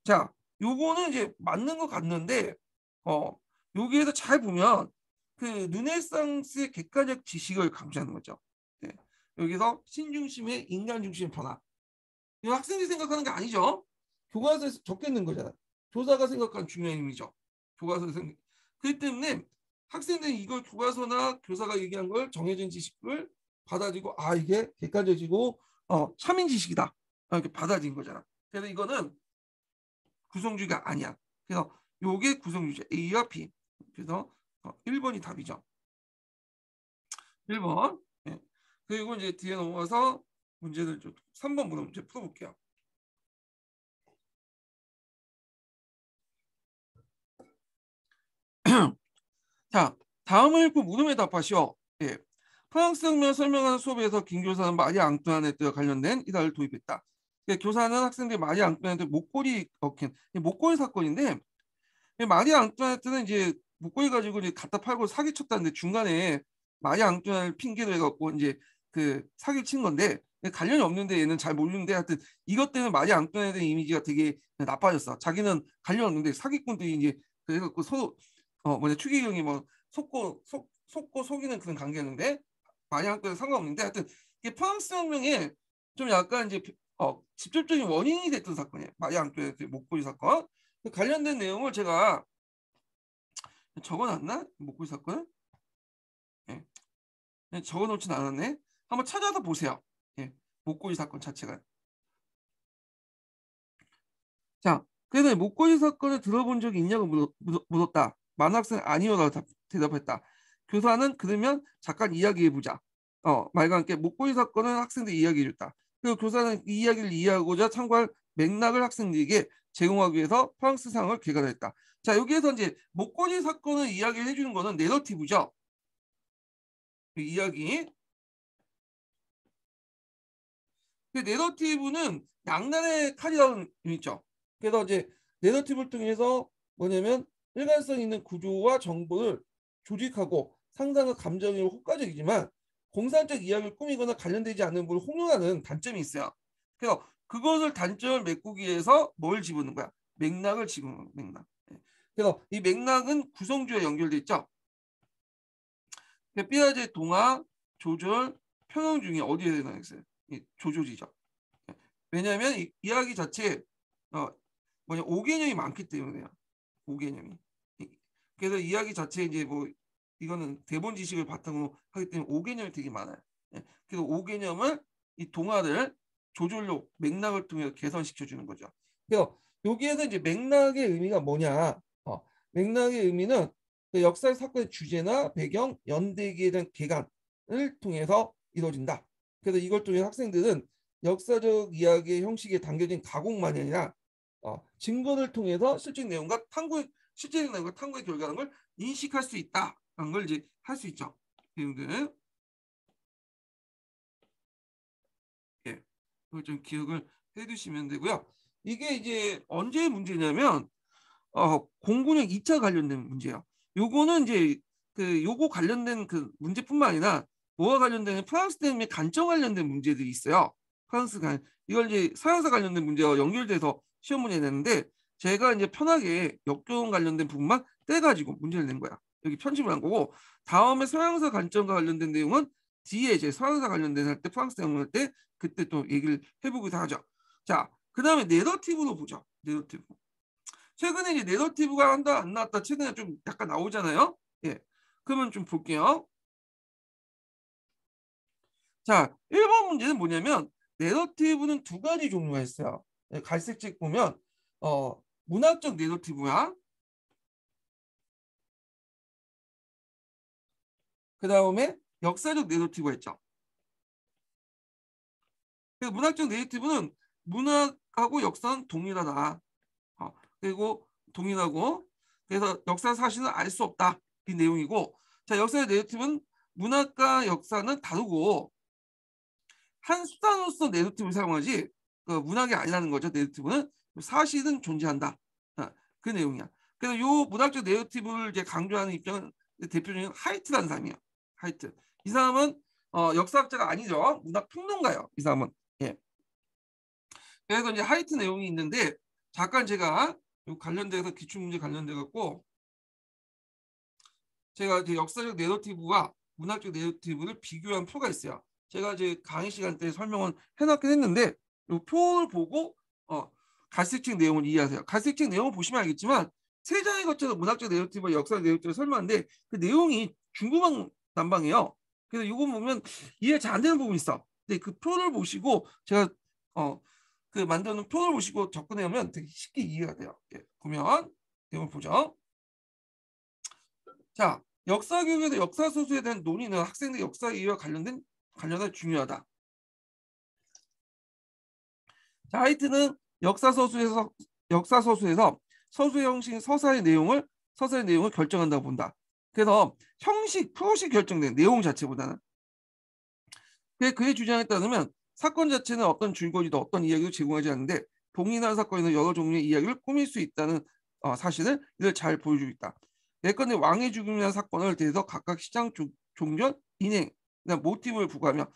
자, 요거는 이제 맞는 것 같는데, 여기에서 잘 보면 그 르네상스의 객관적 지식을 강조하는 거죠. 네. 여기서 신중심의 인간 중심의 변화. 이 학생들이 생각하는 게 아니죠. 교과서에서 적혀 있는 거잖아. 교사가 생각하는 중요한 의미죠. 교과서에서 그렇기 때문에 학생들이 이걸 교과서나 교사가 얘기한 걸 정해진 지식을 받아들이고 아 이게 객관적이고 참인 지식이다 이렇게 받아들인 거잖아. 그래서 이거는 구성주의가 아니야. 그래서 요게 구성주의죠. A와 B. 그래서 1번이 답이죠. 1번. 네. 그리고 이제 뒤에 넘어가서 문제를 좀 3번 문제 풀어볼게요. 자, 다음을 읽고 물음에 답하시오. 예. 프랑스 혁명 설명하는 수업에서 김 교사는 마리 앙뚜아네트와 관련된 이달을 도입했다. 예, 교사는 학생들이 마리 앙뚜아네트 목걸이 얽힌 목걸이 사건인데 마리 앙뚜아네트는 이제 목걸이 가지고 이제 갖다 팔고 사기 쳤다는데 중간에 마리 앙뚜아네트 핑계로 해갖고 이제 그 사기 친 건데 관련이 없는데 얘는 잘 모르는데 하여튼 이것 때문에 마리 앙뚜아네트 이미지가 되게 나빠졌어. 자기는 관련 없는데 사기꾼들이 이제 그래갖고 서로 추기경이 뭐 속고 속이는 그런 관계였는데 마리앙과는 상관없는데 하여튼 이게 프랑스 혁명에 좀 약간 이제 직접적인 원인이 됐던 사건이에요. 마리앙과의 목걸이 사건. 관련된 내용을 제가 적어놨나? 목걸이 사건을? 예. 적어놓진 않았네. 한번 찾아서 보세요. 예. 목걸이 사건 자체가. 자, 그래서 목걸이 사건을 들어본 적이 있냐고 물었다. 만학생 아니요라고 대답했다. 교사는 그러면 잠깐 이야기해보자. 말과 함께 목걸이 사건은 학생들이 이야기해줬다. 그리고 교사는 이 이야기를 이해하고자 참고할 맥락을 학생들에게 제공하기 위해서 프랑스상을 개발했다. 자, 여기에서 이제 목걸이 사건을 이야기를 해주는 거는 내러티브죠. 이야기. 그 내러티브는 양날의 칼이라는 의미 있죠. 그래서 이제 내러티브를 통해서 뭐냐면 일관성 있는 구조와 정보를 조직하고 상상과 감정이 효과적이지만 공산적 이야기를 꾸미거나 관련되지 않는 부분을 홍용하는 단점이 있어요. 그래서 그것을 단점을 메꾸기 위해서 뭘 집어넣는 거야? 맥락을 집어넣는 거야. 맥락. 그래서 이 맥락은 구성주에 연결돼 있죠. 삐아제 동화, 조절, 평형 중에 어디에 해당이 있어요? 조조지죠. 왜냐하면 이야기 자체에 5개념이 많기 때문에요. 5개념이. 그래서 이야기 자체에 이제 뭐 이거는 대본 지식을 바탕으로 하기 때문에 5개념이 되게 많아요. 예. 그래서 5개념을 이 동화를 조절로 맥락을 통해 개선시켜 주는 거죠. 그래서 여기에서 이제 맥락의 의미가 뭐냐? 맥락의 의미는 그 역사 사건의 주제나 배경, 연대기에 대한 개관을 통해서 이루어진다. 그래서 이걸 통해 학생들은 역사적 이야기의 형식에 담겨진 가공만이 아니라 증거를 통해서 실제 내용과 탐구의 결과라는 걸 인식할 수 있다라는 걸 이제 할 수 있죠. 내용들. 예, 그걸 좀 기억을 해두시면 되고요. 이게 이제 언제 문제냐면 공군형 2차 관련된 문제예요. 요거는 이제 그 요거 관련된 그 문제뿐만 아니라 뭐와 관련된 프랑스 대혁명 간청 관련된 문제들이 있어요. 이걸 이제 서양사 관련된 문제와 연결돼서 시험 문제 내는데 제가 이제 편하게 역경 관련된 부분만 떼가지고 문제를 낸 거야. 여기 편집을 한 거고 다음에 서양사 관점과 관련된 내용은 뒤에 이제 서양사 관련된 할 때 프랑스 대혁명 할 때 그때 또 얘기를 해보기도 하죠. 자, 그 다음에 내러티브로 보죠. 내러티브. 최근에 이제 내러티브가 한다 안 나왔다 최근에 좀 약간 나오잖아요. 예. 그러면 좀 볼게요. 자, 1번 문제는 뭐냐면 내러티브는 두 가지 종류가 있어요. 예, 갈색책 보면 문학적 내러티브야. 그 다음에 역사적 내러티브가 있죠. 그래서 문학적 내러티브는 문학하고 역사는 동일하다. 그리고 동일하고 그래서 역사 사실은 알 수 없다. 이 내용이고 자 역사의 내러티브는 문학과 역사는 다르고 한 수단으로서 내러티브를 사용하지 그 문학이 아니라는 거죠. 내러티브는 사실은 존재한다. 그 내용이야. 그래서 요 문학적 내러티브를 이제 강조하는 입장은 대표적인 하이트라는 사람이에요. 하이트. 이 사람은 역사학자가 아니죠. 문학 평론가예요. 이 사람은. 예. 그래서 이제 하이트 내용이 있는데 잠깐 제가 요 관련돼서 기출문제 관련돼 갖고 제가 이제 역사적 내러티브와 문학적 내러티브를 비교한 표가 있어요. 제가 이제 강의 시간 때 설명을 해놨긴 했는데 이 표를 보고 갈색책 내용을 이해하세요. 갈색책 내용을 보시면 알겠지만 세 장에 거쳐서 문학적 내러티브와 역사적 내러티브를 설명하는데 그 내용이 중구난방이에요. 그래서 이거 보면 이해 잘 안 되는 부분이 있어. 근데 그 표를 보시고 제가 그 만드는 표를 보시고 접근해 오면 되게 쉽게 이해가 돼요. 예, 보면 내용을 보죠. 자, 역사 교육에서 역사 소수에 대한 논의는 학생들 역사 이해와 관련해 중요하다. 자, 하이트는 역사 서수에서 서수의 형식 서사의 내용을 결정한다고 본다. 그래서 표식 결정된 내용 자체보다는 그의 주장에 따르면 사건 자체는 어떤 줄거리도 어떤 이야기도 제공하지 않는데 동일한 사건에서 여러 종류의 이야기를 꾸밀 수 있다는 사실을 이를 잘 보여주고 있다. 예컨대 왕의 죽음이라는 사건을 대해서 각각 시장, 종전, 인행, 모티브를 부과하며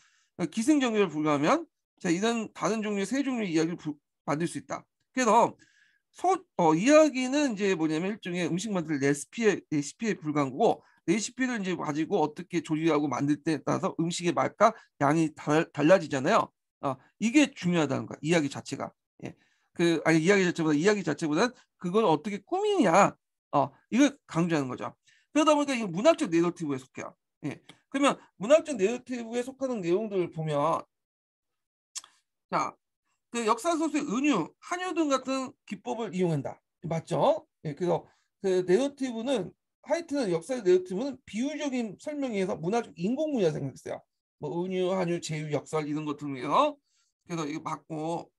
기승전결을 부과하면 자, 이런 다른 종류의 세 종류의 이야기를 만들 수 있다. 그래서 이야기는 이제 뭐냐면 일종의 음식 만들 레시피에 불과한 거고 레시피를 이제 가지고 어떻게 조리하고 만들 때에 따라서 음식의 맛과 양이 달라지잖아요. 이게 중요하다는 거야. 이야기 자체가. 예. 이야기 자체보다는 그걸 어떻게 꾸미냐. 이걸 강조하는 거죠. 그러다 보니까 이 문학적 내러티브에 속해요. 예. 그러면 문학적 내러티브에 속하는 내용들을 보면 자, 그 역사 소수의 은유, 한유 등 같은 기법을 이용한다. 맞죠? 예, 그래서 그 내러티브는 하이트는 역사의 내러티브는 비유적인 설명에서 문화적 인공문화 생각했어요. 뭐 은유, 한유, 제유, 역설 이런 것 등이요. 그래서 이거 맞고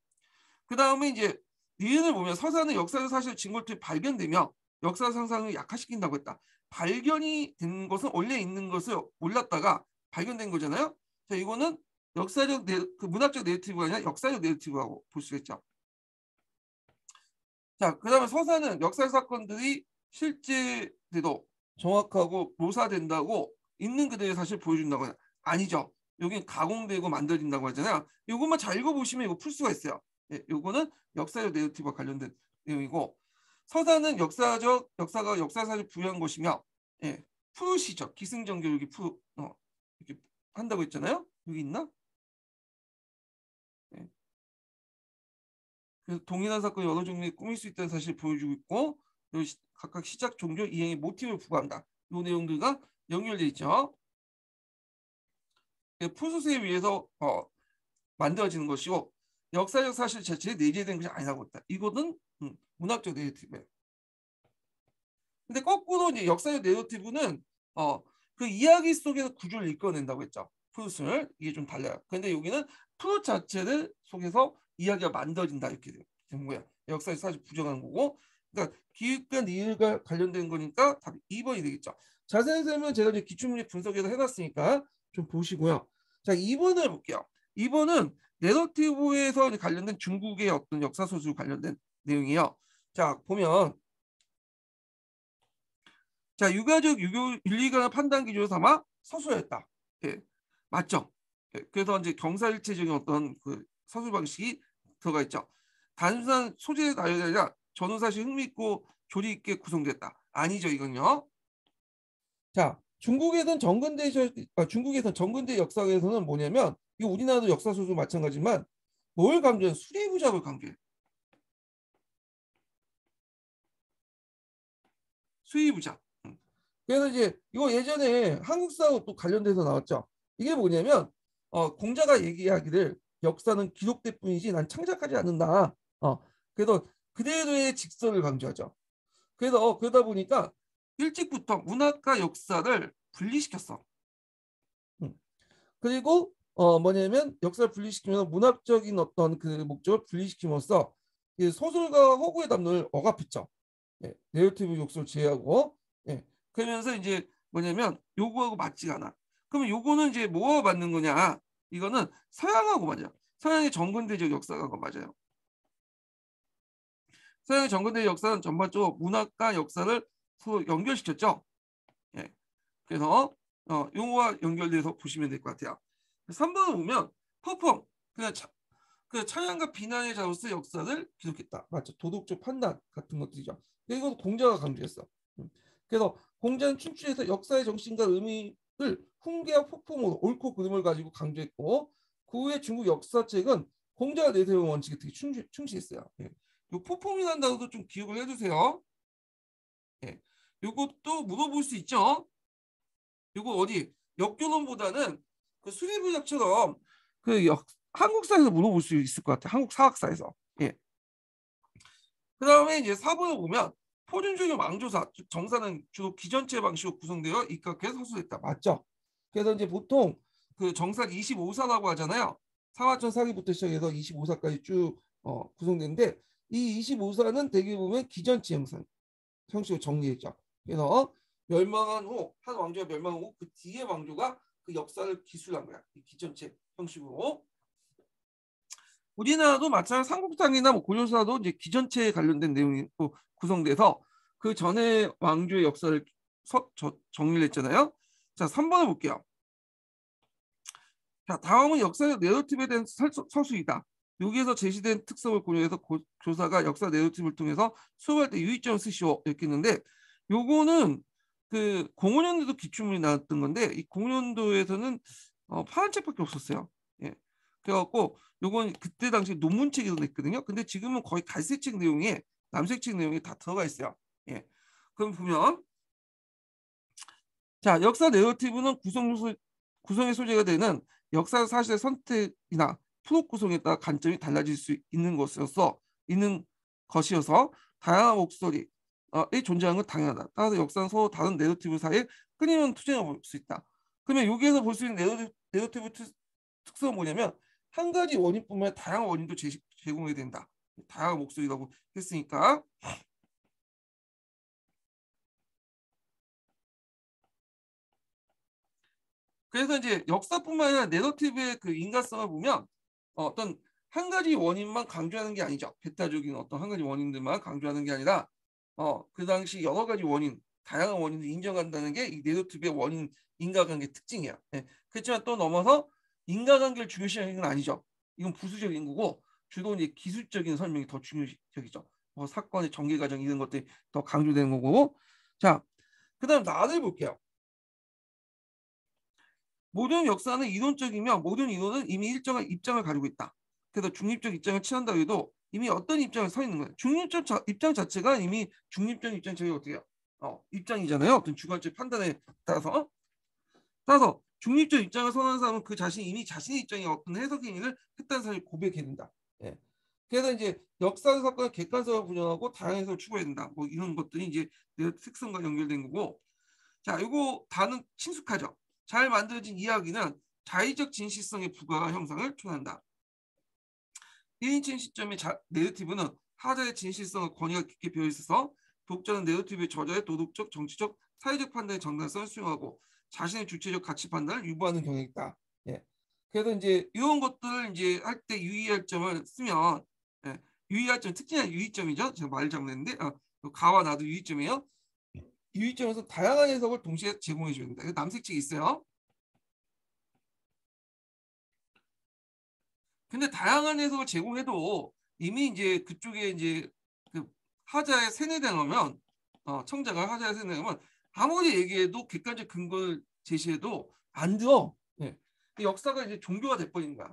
그 다음에 이제 니은을 보면 서사는 역사적 사실 증거를 통해 발견되며 역사 상상을 약화시킨다고 했다. 발견이 된 것은 원래 있는 것을 몰랐다가 발견된 거잖아요. 자, 이거는 그 문학적 내러티브가 아니라 역사적 내러티브라고 볼 수 있죠. 자, 그다음에 서사는 역사 사건들이 실제대로 정확하고 묘사된다고 있는 그대의 사실 보여준다고 해요. 아니죠. 여긴 가공되고 만들어진다고 하잖아요. 이것만 잘 읽어보시면 이거 풀 수가 있어요. 예, 이거는 역사적 내러티브와 관련된 내용이고 서사는 역사가 역사사를 부여한 것이며 예, 푸시죠. 기승전결 이렇게 한다고 했잖아요. 여기 있나? 예. 그래서 동일한 사건이 여러 종류의 꾸밀 수 있다는 사실을 보여주고 있고 각각 시작, 종교, 이행의 모티브를 부과한다. 이 내용들과 연결돼 있죠. 푸스에 의해서 만들어지는 것이고 역사적 사실 자체에 내재된 것이 아니라고 했다. 이거는 문학적 내러티브예요. 근데 거꾸로 이제 역사적 내러티브는 그 이야기 속에서 구조를 이끌어낸다고 했죠. 푸스를 이게 좀 달라요. 근데 여기는 프로 자체를 속에서 이야기가 만들어진다 이렇게 되는 거예요. 역사에 사실 부정한 거고, 그러니까 기획과 이해가 관련된 거니까 답이 2번이 되겠죠. 자세한 설명은 제가 이제 기출문제 분석해서 해놨으니까 좀 보시고요. 자, 2번을 볼게요. 2번은 내러티브에서 관련된 중국의 어떤 역사 소수 관련된 내용이에요. 자, 보면 자, 유가적 윤리관을 판단 기준으로 삼아 서술했다. 예, 맞죠? 예, 그래서 이제 경사일체적인 어떤 그 서술 방식이 들어가 있죠. 단순한 소재의 나열이 아니라 전후사실 흥미있고 조리 있게 구성됐다. 아니죠, 이건요. 자, 중국에선 정근대 역사에서는 뭐냐면 이거 우리나라도 역사 소수 마찬가지지만 뭘 강조해? 수리부작을 강조해. 수리부작. 그래서 이제 이거 예전에 한국사하고 또 관련돼서 나왔죠. 이게 뭐냐면 공자가 얘기하기를 역사는 기록될 뿐이지 난 창작하지 않는다. 그래서 그대로의 직설을 강조하죠. 그래서 그러다 보니까 일찍부터 문학과 역사를 분리시켰어. 그리고 뭐냐면 역사를 분리시키면서 문학적인 어떤 그 목적을 분리시킴으로써 소설과 허구의 담론을 억압했죠. 예, 네러티브 욕설을 제외하고, 예, 그러면서 이제 뭐냐면 요거하고 맞지가 않아. 그러면 요거는 이제 뭐와 맞는 거냐? 이거는 서양하고 맞아요. 서양의 정근대적 역사가 맞아요. 서양의 정근대 역사는 전반적으로 문학과 역사를 서로 연결시켰죠. 예. 그래서 용어와 연결돼서 보시면 될 것 같아요. 3번을 보면 퍼펑 그냥 그 찬양과 비난의 자로서 역사를 기록했다. 맞죠? 도덕적 판단 같은 것들이죠. 이건 공자가 강조했어. 그래서 공자는 춘추에서 역사의 정신과 의미를 훈계와 폭풍으로 옳고 그름을 가지고 강조했고 그 후에 중국 역사책은 공자가 내세운 원칙에 특히 충실했어요. 예. 요 폭풍이란다고도 좀 기억을 해주세요. 예. 요것도 물어볼 수 있죠. 요거 어디 역교론보다는 그 수리분석처럼 그 한국사에서 물어볼 수 있을 것 같아요. 한국 사학사에서. 예. 그 다음에 이제 4번을 보면 포준적인 왕조사, 즉 정사는 주로 기전체 방식으로 구성되어 입각해서 서술했다. 맞죠? 그래서 이제 보통 그 정사를 25사라고 하잖아요. 사화천 사기부터 시작해서 25사까지 쭉 구성되는데 이 25사는 대개 보면 기전체 형식으로 정리했죠. 그래서 멸망한 후 한 왕조가 멸망한 후 그 뒤에 왕조가 그 역사를 기술한 거야. 이 기전체 형식으로. 우리나라도 마찬가지 삼국상이나 뭐 고려사도 이제 기전체에 관련된 내용이 또 구성돼서 그 전에 왕조의 역사를 정리를 했잖아요. 자, 3번을 볼게요. 자, 다음은 역사적 내러티브에 대한 서술이다. 여기에서 제시된 특성을 고려해서 조사가 역사 내러티브를 통해서 수업할 때 유의점을 쓰시오 이렇게 했는데 요거는 그 05년도도 기출문이 나왔던 건데 이 05년도에서는 파란 책밖에 없었어요. 예. 그래갖고 요건 그때 당시 논문책에서 냈거든요. 근데 지금은 거의 갈색책 내용에 남색책 내용이 다 들어가 있어요. 예. 그럼 보면 자, 역사 내러티브는 구성의 소재가 되는 역사 사실의 선택이나 프로 구성에 따라 관점이 달라질 수 있는 것이어서 다양한 목소리의 존재하는 건 당연하다. 따라서 역사는 서로 다른 내러티브 사이에 끊임없는 투쟁을 볼 수 있다. 그러면 여기에서 볼 수 있는 내러티브 특성은 뭐냐면 한 가지 원인뿐만 아니라 다양한 원인도 제공해야 된다. 다양한 목소리라고 했으니까. 그래서 이제 역사뿐만 아니라 내러티브의 그 인간성을 보면 어떤 한 가지 원인만 강조하는 게 아니죠. 배타적인 어떤 한 가지 원인들만 강조하는 게 아니라 그 당시 여러 가지 원인, 다양한 원인을 인정한다는 게 이 내러티브의 원인 인과관계 특징이야. 예. 그렇지만 또 넘어서 인과관계를 중요시하는 건 아니죠. 이건 부수적인 거고 주로 이제 기술적인 설명이 더 중요적이죠. 뭐 사건의 전개 과정 이런 것들이 더 강조되는 거고. 자, 그다음 나를 볼게요. 모든 역사는 이론적이며 모든 이론은 이미 일정한 입장을 가지고 있다. 그래서 중립적 입장을 취한다 해도 이미 어떤 입장에 서 있는 거예요. 중립적 입장 자체가 이미 중립적 입장 저희 어떻게 해요? 입장이잖아요. 어떤 주관적 판단에 따라서 중립적 입장을 선호하는 사람은 그 자신이 이미 자신의 입장에 어떤 해석 행위를 했다는 사실을 고백해야 된다. 예. 그래서 이제 역사 사건의 객관성을 부정하고 다양한 해석을 추구해야 된다. 뭐 이런 것들이 이제 내 특성과 연결된 거고. 자, 이거 다는 친숙하죠. 잘 만들어진 이야기는 자의적 진실성의 부가 형상을 초래한다. 1인칭 시점의 내러티브는 하자의 진실성과 권위가 깊게 배어 있어서 독자는 내러티브의 저자의 도덕적, 정치적, 사회적 판단의 정당성을 수용하고 자신의 주체적 가치 판단을 유보하는 경향이 있다. 예. 그래서 이제 이런 것들을 이제 할 때 유의할 점을 쓰면, 예. 유의할 점 특징은 유의점이죠. 제가 말 잘못했는데 가와 나도 유의점이에요. 유의점에서 다양한 해석을 동시에 제공해 줘야 된다. 남색책이 있어요. 근데 다양한 해석을 제공해도 이미 이제 그쪽에 이제 그 하자에 세뇌당하면 청자가 하자에 세뇌당하면 아무리 얘기해도 객관적 근거를 제시해도 안 들어. 네. 역사가 이제 종교가 돼버린 거야.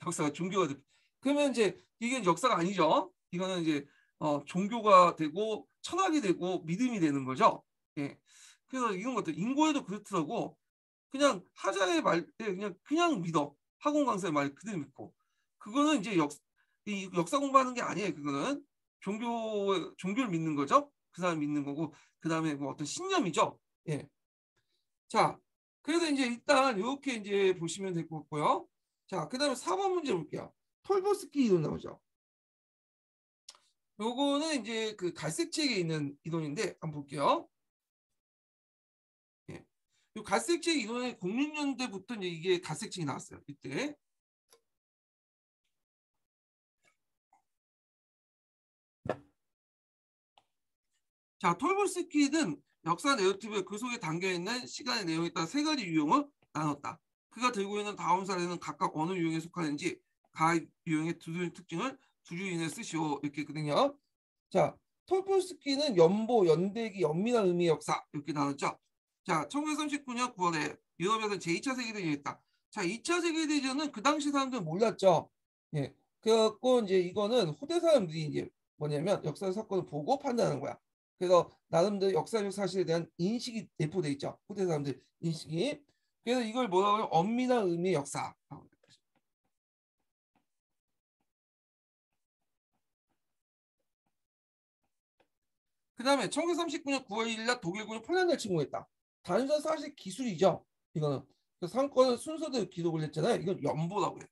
역사가 종교가 돼. 그러면 이제 이게 역사가 아니죠. 이거는 이제 종교가 되고 철학이 되고 믿음이 되는 거죠. 예. 그래서 이런 것들 인고에도 그렇더라고. 그냥 하자의 말에 그냥 믿어. 학원 강사의 말 그대로 믿고. 그거는 이제 이 역사 공부하는 게 아니에요. 그거는 종교를 믿는 거죠. 그 사람 믿는 거고 그 다음에 뭐 어떤 신념이죠. 예. 자, 그래서 이제 일단 이렇게 이제 보시면 될 것 같고요. 자, 그 다음에 4번 문제 볼게요. 톨보스키 이론 나오죠. 요거는 이제 그 갈색 책에 있는 이론인데 한번 볼게요. 예. 요 갈색 책 이론이 06년대부터 이제 이게 갈색 책이 나왔어요. 이때. 자, 톨보스키는 역사 내러티브에 그 속에 담겨있는 시간의 내용에 따라 세 가지 유형을 나눴다. 그가 들고 있는 다음 사례는 각각 어느 유형에 속하는지 각 유형의 두 특징을 두 줄 이내에 쓰시오. 이렇게 있거든요. 자, 톨보스키는 연보, 연대기, 연민한 의미의 역사 이렇게 나눴죠. 자, 1939년 9월에 유럽에서 제2차 세계대전이 있다. 자, 2차 세계대전은 그 당시 사람들은 몰랐죠. 예. 그래갖고 이제 이거는 후대 사람들이 이제 뭐냐면 역사 사건을 보고 판단하는 거야. 그래서 나름대로 역사적 사실에 대한 인식이 내포돼 있죠. 후대 사람들 인식이. 그래서 이걸 뭐라고 하면 엄밀한 의미의 역사. 그 다음에 1939년 9월 1일 날 독일군이 폴란드를 침공했다. 단순 사실 기술이죠. 이거는. 그 상권은 순서대로 기록을 했잖아요. 이건 연보라고 해요.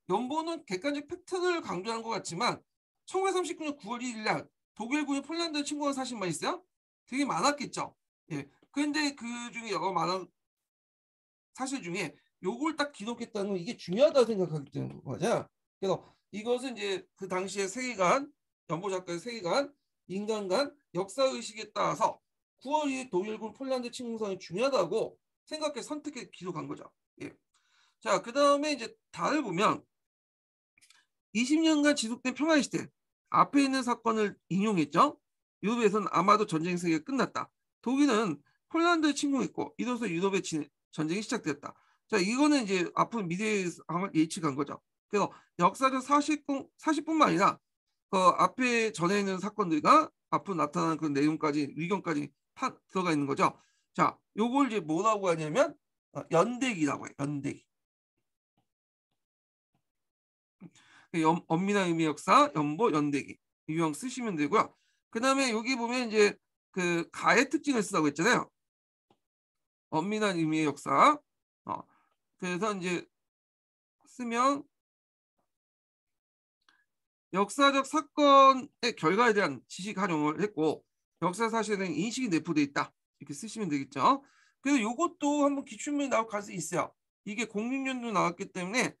연보는 객관적 팩트를 강조한 것 같지만 1939년 9월 1일 날 독일군이 폴란드를 침공한 사실만 있어요? 되게 많았겠죠. 예. 그런데 그 중에 여러 많은 사실 중에 요걸 딱 기록했다는 건 이게 중요하다고 생각하기 때문인 거죠. 그래서 이것은 이제 그 당시의 세계관, 연보 작가의 세계관, 인간관, 역사의식에 따라서 9월 2일 독일군 폴란드 침공선이 중요하다고 생각해 선택해 기록한 거죠. 예. 자, 그 다음에 이제 달을 보면 20년간 지속된 평화의 시대 앞에 있는 사건을 인용했죠. 유럽에서는 아마도 전쟁 세계가 끝났다. 독일은 폴란드를 침공했고 이로써 유럽의 전쟁이 시작됐다. 자, 이거는 이제 앞으로 미래에 예측한 거죠. 그래서 역사적 사실뿐만 아니라 그 앞에 전해 있는 사건들과 앞으로 나타나는 그 내용까지 의견까지 들어가 있는 거죠. 자, 요걸 이제 뭐라고 하냐면 연대기라고 해요. 연대기. 엄밀한 의미 역사, 연보, 연대기 유형 쓰시면 되고요. 그 다음에 여기 보면 이제 그 가의 특징을 쓰라고 했잖아요. 엄밀한 의미의 역사. 그래서 이제 쓰면 역사적 사건의 결과에 대한 지식 활용을 했고 역사 사실에 대한 인식이 내포되어 있다. 이렇게 쓰시면 되겠죠. 그래서 이것도 한번 기출문이 나올 가능성이 있어요. 이게 06년도 나왔기 때문에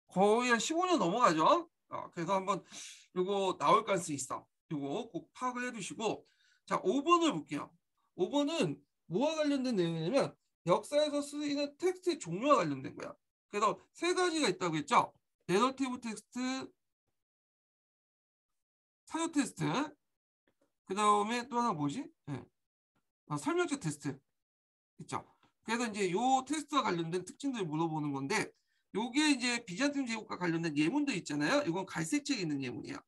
거의 한 15년 넘어가죠. 그래서 한번 이거 나올 가능성이 있어. 이거 꼭 파악을 해두시고 자 5번을 볼게요. 5번은 뭐와 관련된 내용이냐면 역사에서 쓰이는 텍스트의 종류와 관련된 거야. 그래서 세 가지가 있다고 했죠. 내러티브 텍스트, 사료 테스트, 그 다음에 또 하나 뭐지? 네. 설명적 테스트 있죠. 그래서 이제 요 테스트와 관련된 특징들을 물어보는 건데 요게 이제 비잔틴 제국과 관련된 예문도 있잖아요. 이건 갈색 책에 있는 예문이에요.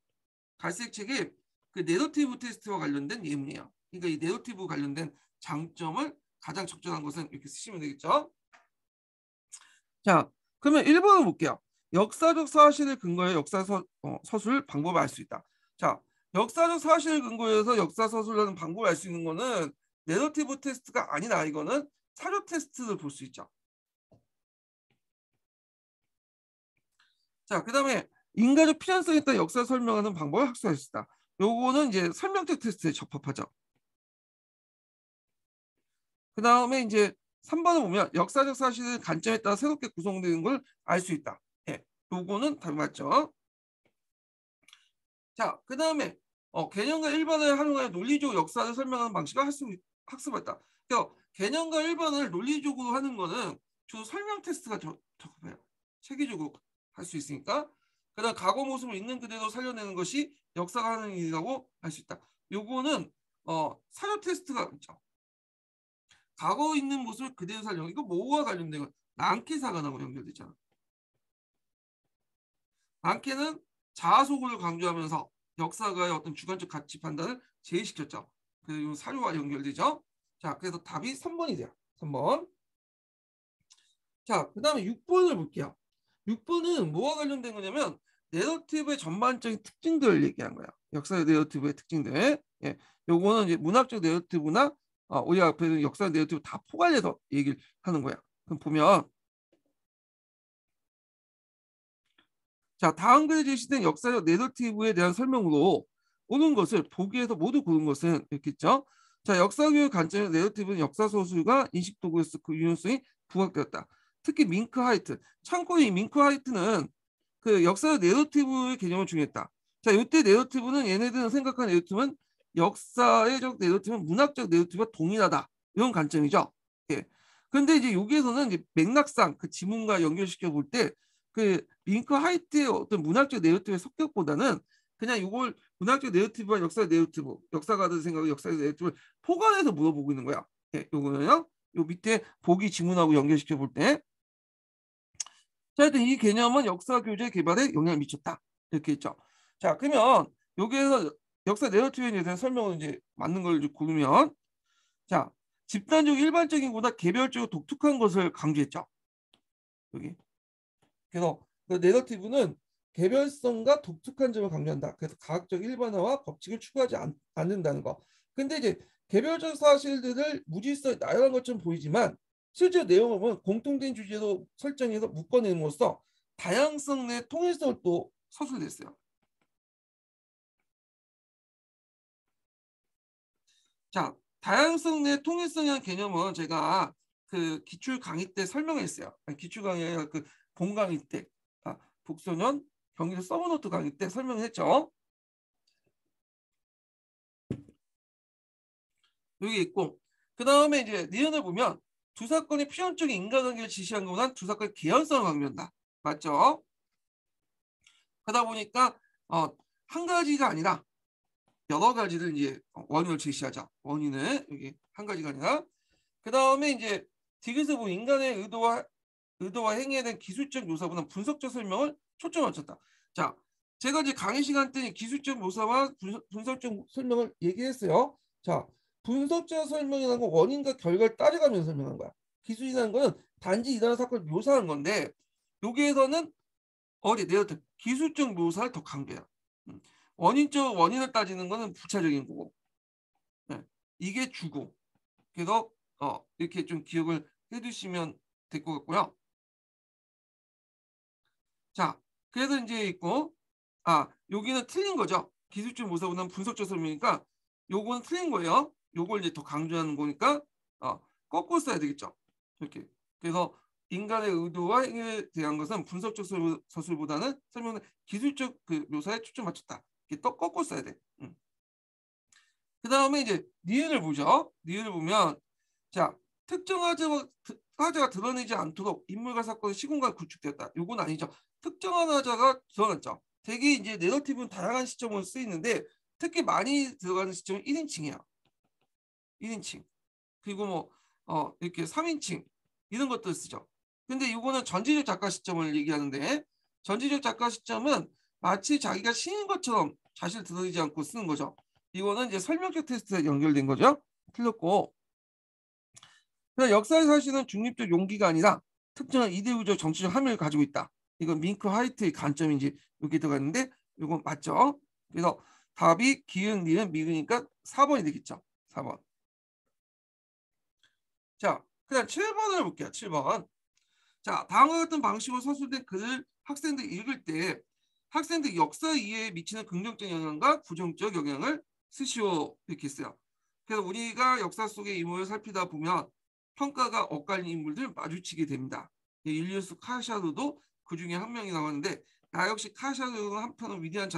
갈색 책에 그 내러티브 테스트와 관련된 예문이에요. 그러니까 이 내러티브 관련된 장점을 가장 적절한 것은 이렇게 쓰시면 되겠죠. 자, 그러면 1번을 볼게요. 역사적 사실을 근거해 서술 방법을 알 수 있다. 자, 역사적 사실을 근거해서 역사 서술하는 방법을 알 수 있는 거는 내러티브 테스트가 아니다. 이거는 사료 테스트를 볼 수 있죠. 자, 그다음에 인간적 필연성에 따라 역사 설명하는 방법을 학습할 수 있다. 요거는 이제 설명적 테스트에 적합하죠. 그다음에 이제 3번을 보면 역사적 사실의 관점에 따라 새롭게 구성되는 걸 알 수 있다. 예, 요거는 답이 맞죠. 자, 그다음에 개념과 일반을 활용하여 논리적 역사를 설명하는 방식을 학습했다. 그러니까 개념과 일반을 논리적으로 하는 거는 주로 설명 테스트가 적합해요. 체계적으로 할 수 있으니까. 그다음 과거 모습을 있는 그대로 살려내는 것이 역사가 하는 일이라고 할 수 있다. 요거는 사료 테스트가 있죠. 과거 있는 모습을 그대로 살려. 이거 뭐와 관련된 건 랑케 사관하고 연결되잖아. 랑케는 자아소고를 강조하면서 역사가의 어떤 주관적 가치 판단을 제시시켰죠. 그리고 사료와 연결되죠. 자, 그래서 답이 3번이 돼요. 3번. 자, 그 다음에 6번을 볼게요. 6번은 뭐와 관련된 거냐면 내러티브의 전반적인 특징들을 얘기한 거야. 역사의 내러티브의 특징들. 예, 요거는 이제 문학적 내러티브나 우리 앞에서 역사 내러티브 다 포괄해서 얘기를 하는 거야. 그럼 보면 자, 다음 글에 제시된 역사적 내러티브에 대한 설명으로 옳은 것을 보기에서 모두 고른 것은 이렇게 있죠. 자, 역사교육 관점에서 내러티브는 역사 소설과 인식 도구에서 그 유연성이 부각되었다. 특히 밍크 하이트. 참고로 이 밍크 하이트는 그 역사적 내러티브의 개념을 중요했다. 자, 이때 내러티브는 얘네들은 생각하는 내러티브는 역사적 내러티브는 문학적 내러티브와 동일하다. 이런 관점이죠. 예. 그런데 이제 여기에서는 이제 맥락상 그 지문과 연결시켜 볼때 그 링크 하이트의 어떤 문학적 내러티브의 성격보다는 그냥 이걸 문학적 내러티브와 역사의 내러티브, 역사가들 생각의 역사의 내러티브를 포괄해서 물어보고 있는 거야. 예, 요거는요. 요 밑에 보기 지문하고 연결시켜 볼 때. 자, 하여튼 이 개념은 역사 교재 개발에 영향을 미쳤다. 이렇게 있죠. 자, 그러면 여기에서 역사 내러티브에 대한 설명을 이제 맞는 걸 이제 고르면 자, 집단적 일반적인 보다 개별적으로 독특한 것을 강조했죠. 여기. 그래서 그 내러티브는 개별성과 독특한 점을 강조한다. 그래서 과학적 일반화와 법칙을 추구하지 않는다는 거. 근데 이제 개별적 사실들을 무질서에 나열한 것처럼 보이지만 실제 내용을 보면 공통된 주제로 설정해서 묶어내는으로써 다양성 내 통일성을 또 서술했어요. 자, 다양성 내 통일성이라는 개념은 제가 그 기출 강의 때 설명했어요. 기출 강의 그 본 강의 때 북소년 경기도 서브노트 강의 때 설명했죠. 여기 있고 그 다음에 이제 니은을 보면 두 사건이 필연적인 인과관계를 지시한 것보다는 두 사건의 개연성을 강조한다. 맞죠? 그러다 보니까 한 가지가 아니라 여러 가지를 이제 원인을 제시하자. 원인을 여기 한 가지가 아니라 그 다음에 이제 디귿을 보면 인간의 의도와 행위에 대한 기술적 묘사보다 분석적 설명을 초점을 맞췄다. 자, 제가 이제 강의 시간 때 기술적 묘사와 분석적 설명을 얘기했어요. 자, 분석적 설명이라는 건 원인과 결과를 따져가면서 설명한 거야. 기술이라는 거는 단지 일어난 사건을 묘사하는 건데 여기에서는 내가 기술적 묘사를 더 강조해요. 원인적 원인을 따지는 거는 부차적인 거고, 네. 이게 주고. 그래서 이렇게 좀 기억을 해두시면 될 것 같고요. 자, 그래서 이제 있고, 여기는 틀린 거죠. 기술적 묘사보다는 분석적 설명이니까 요거는 틀린 거예요. 요걸 이제 더 강조하는 거니까 거꾸로 써야 되겠죠. 이렇게. 그래서 인간의 의도와 행위에 대한 것은 분석적 서술보다는 설명은 기술적 그 묘사에 초점 맞췄다. 이렇게 또 거꾸로 써야 돼. 그 다음에 이제 니은을 보죠. 니은을 보면 자, 특정 화자가 드러내지 않도록 인물과 사건의 시공간이 구축되었다. 요건 아니죠. 특정한 화자가 드러났죠. 되게 이제 내러티브는 다양한 시점으로 쓰이는데 특히 많이 들어가는 시점은 1인칭이에요. 1인칭. 그리고 뭐 이렇게 3인칭 이런 것들 쓰죠. 근데 이거는 전지적 작가 시점을 얘기하는데 전지적 작가 시점은 마치 자기가 시인 것처럼 자신을 드러내지 않고 쓰는 거죠. 이거는 이제 설명적 테스트에 연결된 거죠. 틀렸고. 그러나 역사의 사실은 중립적 용기가 아니라 특정한 이데올리적 정치적 함의를 가지고 있다. 이건 밍크 화이트의 관점인지 여기 들어갔는데 이건 맞죠? 그래서 답이 기은, 니은, 미으니까 4번이 되겠죠. 4번. 자, 그다음 7번을 볼게요. 7번. 자, 다음과 같은 방식으로 서술된 글을 학생들이 읽을 때 학생들 역사 이해에 미치는 긍정적 영향과 부정적 영향을 쓰시오 이렇게 했어요. 그래서 우리가 역사 속의 인물을 살피다 보면 평가가 엇갈린 인물들 마주치게 됩니다. 율리우스 카샤르도 그 중에 한 명이 나왔는데 나 역시 카샤르는 한편은 위대한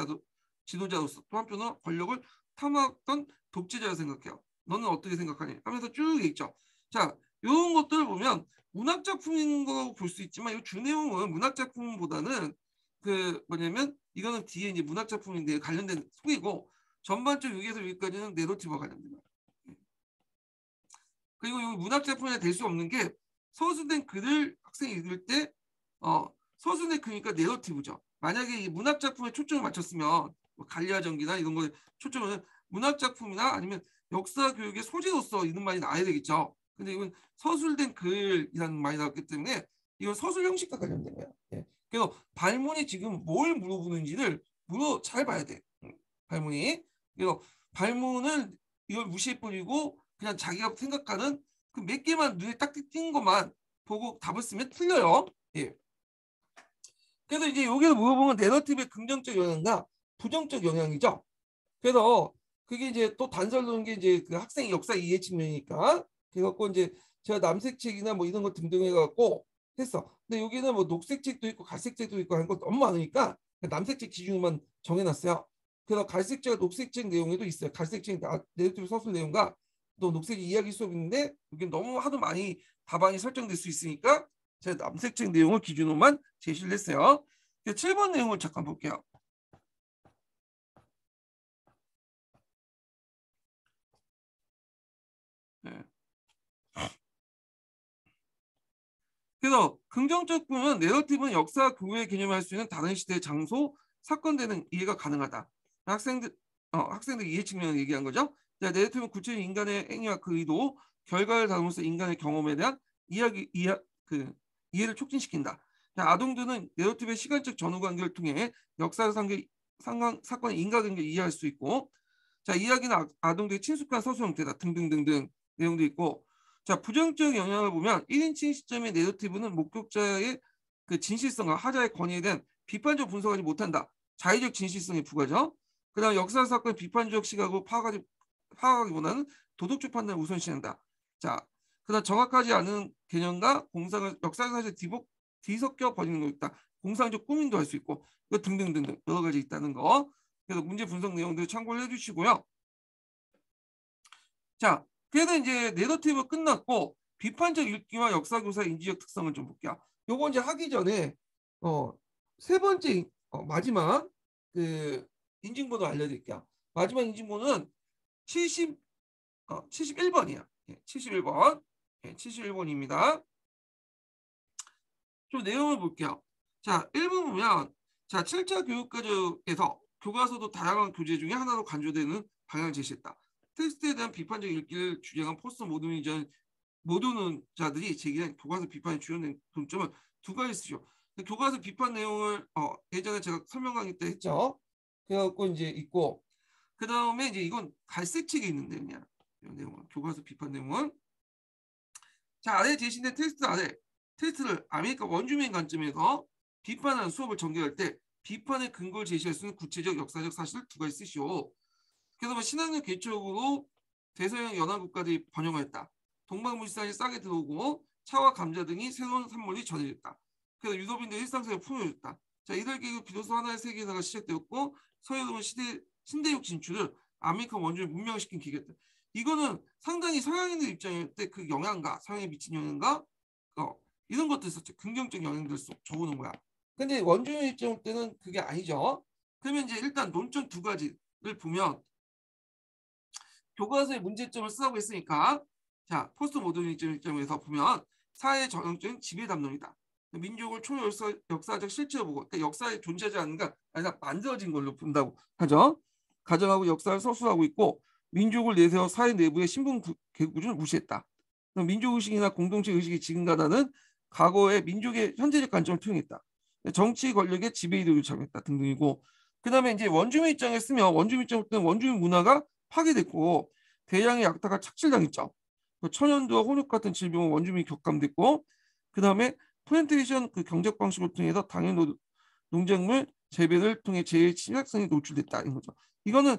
지도자로서 또 한편은 권력을 탐하던 독재자라 생각해요. 너는 어떻게 생각하니? 하면서 쭉 읽죠. 자, 이런 것들을 보면 문학 작품인 거 볼 수 있지만 이 주내용은 문학 작품보다는 그 뭐냐면 이거는 뒤에 이제 문학 작품인데 관련된 소개고 전반적 6에서 6까지는 내러티브와 관련됩니다. 그리고 이 문학 작품에 될 수 없는 게 서술된 글을 학생이 읽을 때 서술된 글이니까 내러티브죠. 만약에 이 문학 작품에 초점을 맞췄으면 뭐 갈리아 전기나 이런 거에 초점을 문학 작품이나 아니면 역사 교육의 소재로서 이런 말이 나와야 되겠죠. 근데 이건 서술된 글이라는 말이 나왔기 때문에 이건 서술 형식과 관련된 거야. 예. 그래서 발문이 지금 뭘 물어보는지를 잘 봐야 돼. 발문이. 그래서 발문을 이걸 무시해버리고 그냥 자기가 생각하는 그 몇 개만 눈에 딱 띈 것만 보고 답을 쓰면 틀려요. 예. 그래서 이제 여기서 물어보면 내러티브의 긍정적 영향과 부정적 영향이죠. 그래서 그게 이제 또 단서로는 게 이제 그 학생의 역사 이해 측면이니까 그래갖고 이제 제가 남색 책이나 뭐 이런 거 등등 해갖고 했어. 근데 여기는 뭐 녹색 책도 있고 갈색 책도 있고 하는 거 너무 많으니까 남색 책 기준만 정해놨어요. 그래서 갈색 책과 녹색 책 내용에도 있어요. 갈색 책 내러티브 서술 내용과 또 녹색 이야기 수업인데 여기 너무 하도 많이 답안이 설정될 수 있으니까 제가 남색 책 내용을 기준으로만 제시를 했어요. 7번 내용을 잠깐 볼게요. 네. 그래서 긍정적 부분은 내러티브는 역사 교류의 개념을 할 수 있는 다른 시대의 장소, 사건 등은 이해가 가능하다. 학생들 이해 측면을 얘기한 거죠. 내러티브는 구체적인 인간의 행위와 그 의도, 결과를 다루면서 인간의 경험에 대한 이해를 촉진시킨다. 아동들은 내러티브의 시간적 전후 관계를 통해 역사 사건의 인과관계를 이해할 수 있고, 자 이야기는 아동들의 친숙한 서술 형태다 등등등등 내용도 있고. 자, 부정적 영향을 보면 1인칭 시점의 내러티브는 목격자의 그 진실성과 하자의 권위에 대한 비판적 분석하지 못한다. 자의적 진실성이 부과죠. 그다음 역사 사건의 비판적 시각으로 파악하기보다는 도덕적 판단을 우선시한다. 자, 그다음 정확하지 않은 개념과 공상을 역사 사실 뒤섞여 버리는 거 있다. 공상적 꾸민도 할 수 있고 등등등등 여러 가지 있다는 거. 그래서 문제 분석 내용들 참고를 해주시고요. 자, 그래도 이제 내러티브 끝났고 비판적 읽기와 역사교사 인지적 특성을 좀 볼게요. 요거 이제 하기 전에 세 번째 마지막 그 인증번호 알려드릴게요. 마지막 인증번호는 71번이야. 71번. 71번입니다. 좀 내용을 볼게요. 자, 1번 보면 자, 7차 교육과정에서 교과서도 다양한 교재 중에 하나로 간주되는 방향을 제시했다. 텍스트에 대한 비판적 읽기를 주장한 포스트 모더니자들이 제기한 교과서 비판에 주요된 동점은 두 가지 쓰죠. 교과서 비판 내용을 예전에 제가 설명 강의 때 했죠. 그래갖고 이제 있고 그 다음에 이제 이건 갈색 책에 있는데 그냥 내용은 교과서 비판 내용은 자 아래 제시된 텍스트 아래 텍스트를 아메리카 원주민 관점에서 비판하는 수업을 전개할 때 비판의 근거를 제시할 수 있는 구체적 역사적 사실을 두 가지 쓰시오. 그래서 뭐 신학력 개척으로 대서양 연안국가들이 번영하였다. 동방물산이 싸게 들어오고 차와 감자 등이 새로운 산물이 전해졌다. 그래서 유럽인들의 일상생활을 풍요해졌다. 자, 이들 계급 비로소 하나의 세계사가 시작되었고 서유럽은 신대륙 진출을 아메리카 원주민을 문명시킨 기계다. 이거는 상당히 서양인들 입장일 때 그 영향과 서양에 미친 영향과 이런 것들 있었죠. 긍정적 영향들 적어놓은 거야. 근데 원주민 입장 때는 그게 아니죠. 그러면 이제 일단 논점 두 가지를 보면 교과서의 문제점을 쓰라고 했으니까 자 포스트 모더니즘 입장에서 보면 사회 전형적인 지배 담론이다. 민족을 초역사적 실체로 보고, 그러니까 역사에 존재하지 않는가 아니라 만들어진 걸로 본다고 하죠. 가정하고 역사를 서술하고 있고 민족을 내세워 사회 내부의 신분 계급을 무시했다. 민족의식이나 공동체 의식이 지금과다는 과거의 민족의 현재적 관점을 투영했다. 정치 권력의 지배 이득을 착용했다 등등이고, 그 다음에 이제 원주민 입장에 쓰면 원주민 입장부터는 원주민 문화가 파괴됐고 대량의 약탈가 착취당했죠. 천연두와 혼역 같은 질병은 원주민이 격감됐고, 그 다음에 플랜테이션 그 경작 방식을 통해서 당연 농작물 재배를 통해 재해 침략성이 노출됐다 이런 거죠. 이거는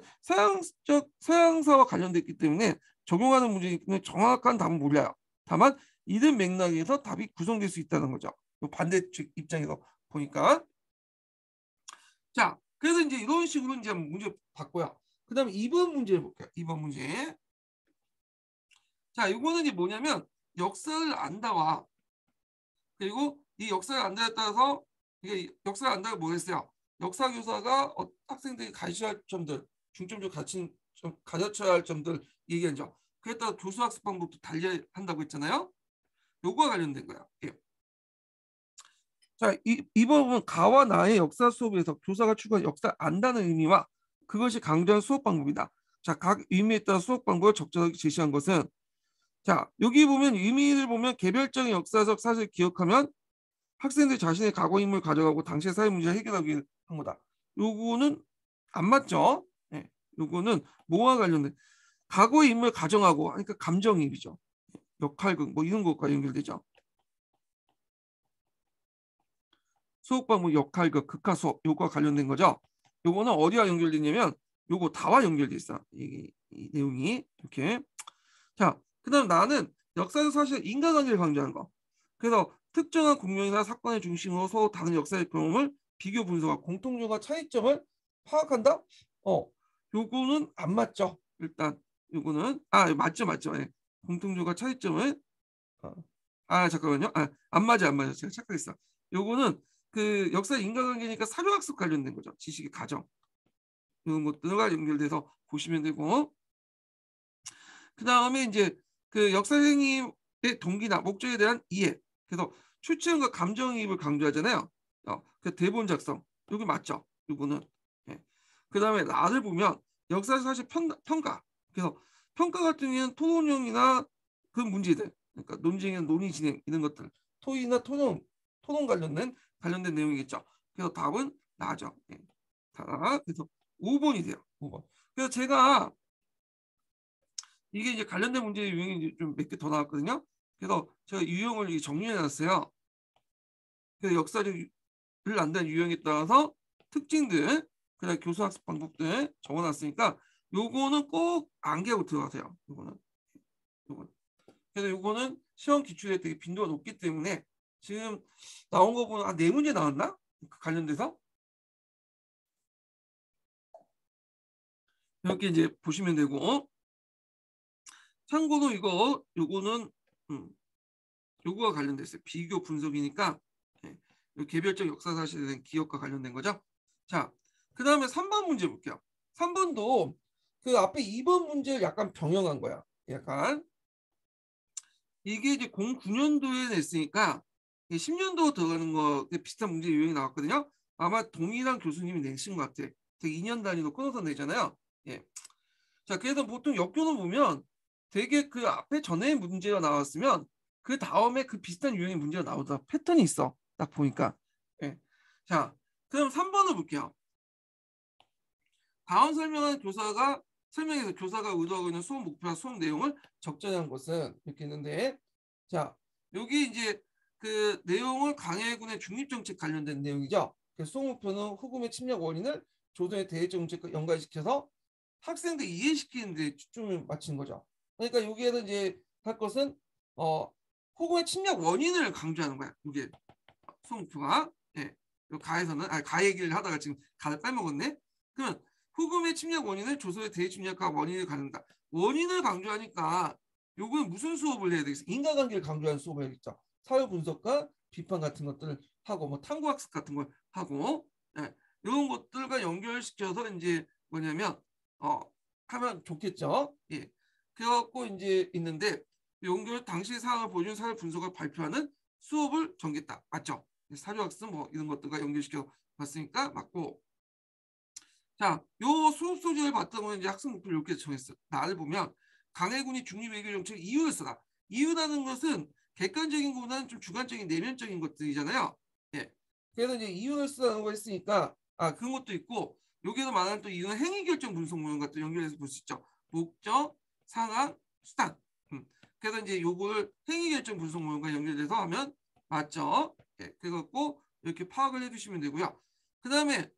서양사와 관련됐기 때문에 적용하는 문제이기 때문에 정확한 답은 몰라요. 다만 이런 맥락에서 답이 구성될 수 있다는 거죠. 반대측 입장에서 보니까. 자, 그래서 이제 이런 식으로 이제 문제 봤고요. 그 다음에 2번 문제 볼게요. 2번 문제. 자, 이거는 이제 뭐냐면 역사를 안다와 그리고 이 역사를 안다에 따라서 이게 역사를 안다가 뭐겠어요? 역사 교사가 학생들이 가르쳐야 할 점들, 중점적으로 가르쳐야 할 점들 얘기하죠. 그에 따라 교수학습 방법도 달리해야 한다고 했잖아요. 요거와 관련된 거야. 예. 자, 이번 부분 가와 나의 역사 수업에서 교사가 추구한 역사 안다는 의미와 그것이 강조한 수업 방법이다. 자, 각 의미에 따라 수업 방법을 적절하게 제시한 것은, 자, 여기 보면 의미를 보면 개별적인 역사적 사실을 기억하면 학생들이 자신의 과거 인물을 가져가고 당시의 사회 문제를 해결하기 한 거다. 요거는 안 맞죠? 네, 요거는 뭐와 관련된 과거의 인물을 가정하고 그러니까 감정이입이죠. 역할극 뭐 이런 것과 연결되죠. 수업 방법 역할극 극화 수업 요거와 관련된 거죠. 요거는 어디와 연결되냐면 요거 다와 연결돼 있어. 이 내용이 이렇게. 자, 그다음 나는 역사적 사실 인간관계를 강조하는 거. 그래서 특정한 공명이나 사건의 중심으로 서로 다른 역사의 경험을 비교 분석하고 공통점과 차이점을 파악한다. 요거는 안 맞죠. 일단 요거는 맞죠. 예. 공통점과 차이점을 잠깐만요. 안 맞아. 제가 착각했어. 요거는 그 역사 인간관계니까 사료학습 관련된 거죠. 지식의 가정 이런 것들과 연결돼서 보시면 되고, 그 다음에 이제 그 역사 행위의 동기나 목적에 대한 이해. 그래서 출처과 감정이입을 강조하잖아요. 그 대본 작성. 여기 맞죠? 이거는. 예. 그 다음에 나를 보면 역사 사실 평가. 그래서 평가 같은 경우는 토론형이나 그 문제들. 그러니까 논쟁이나 논의 진행 이런 것들. 토의나 토론 관련된 내용이겠죠. 그래서 답은 나죠. 예. 그래서 5번이 돼요. 5번. 그래서 제가 이게 이제 관련된 문제 유형이 좀 몇 개 더 나왔거든요. 그래서 제가 유형을 정리해 놨어요. 그래서 역사를 안다는 유형에 따라서 특징들, 그다음 교수학습 방법들 적어놨으니까 요거는 꼭 암기하고 들어가세요. 요거는. 그래서 요거는 시험 기출에 되게 빈도가 높기 때문에 지금 나온 거 보면 4문제 나왔나? 관련돼서 이렇게 이제 보시면 되고, 참고로 요거는 요거와 관련돼 있어요. 비교 분석이니까 개별적 역사 사실에 대한 기억과 관련된 거죠. 자, 그 다음에 3번 문제 볼게요. 3번도 그 앞에 2번 문제를 약간 병행한 거야. 약간 이게 이제 09년도에 냈으니까 10년도 들어가는 거 비슷한 문제 유형이 나왔거든요. 아마 동일한 교수님이 내신 것 같아. 되게 2년 단위로 끊어서 내잖아요. 예. 자, 그래서 보통 역교는 보면 되게 그 앞에 전에 문제가 나왔으면 그 다음에 그 비슷한 유형의 문제가 나오다 패턴이 있어. 딱 보니까. 예. 자, 그럼 3번을 볼게요. 다음 설명해서 교사가 의도하고 있는 수업 목표와 수업 내용을 적절히 한 것은 이렇게 있는데, 자, 여기 이제 그 내용은 강해군의 중립정책 관련된 내용이죠. 수업 목표는 후금의 침략 원인을 조선의 대외적 정책과 연관시켜서 학생들 이해시키는 데 초점을 맞추는 거죠. 그러니까 여기에서 이제 할 것은 후금의 침략 원인을 강조하는 거야. 이게 수업 목표가. 예. 가에서는 가 얘기를 하다가 지금 가를 빼먹었네. 그러면 후금의 침략 원인을 조선의 대외 침략과 원인을 가른다. 원인을 강조하니까 요거는 무슨 수업을 해야 되겠어? 인과관계를 강조하는 수업을 해야겠죠. 사회 분석과 비판 같은 것들을 하고 뭐 탐구학습 같은 걸 하고, 예, 이런 것들과 연결시켜서 이제 뭐냐면 하면 좋겠죠. 예. 그래갖고 이제 있는데 연결 당시 사항을 보여준 사회 분석을 발표하는 수업을 전개했다. 맞죠? 사료학습 뭐 이런 것들과 연결시켜 봤으니까 맞고. 자, 요 수업 소재를 봤다 보면 이제 학습 목표를 이렇게 정했어. 나를 보면 강해군이 중립외교 정책 이유를 써라. 이유라는 것은 객관적인 것보다는 좀 주관적인 내면적인 것들이잖아요. 예. 그래서 이제 이유를 쓰라는 거 했으니까 그런 것도 있고 여기서 말하는 또 이유는 행위결정 분석 모형 같은 연결해서 볼 수 있죠. 목적, 상황, 수단. 그래서 이제 요거를 행위결정 분석 모형과 연결해서 하면 맞죠. 예. 그래갖고 이렇게 파악을 해주시면 되고요. 그 다음에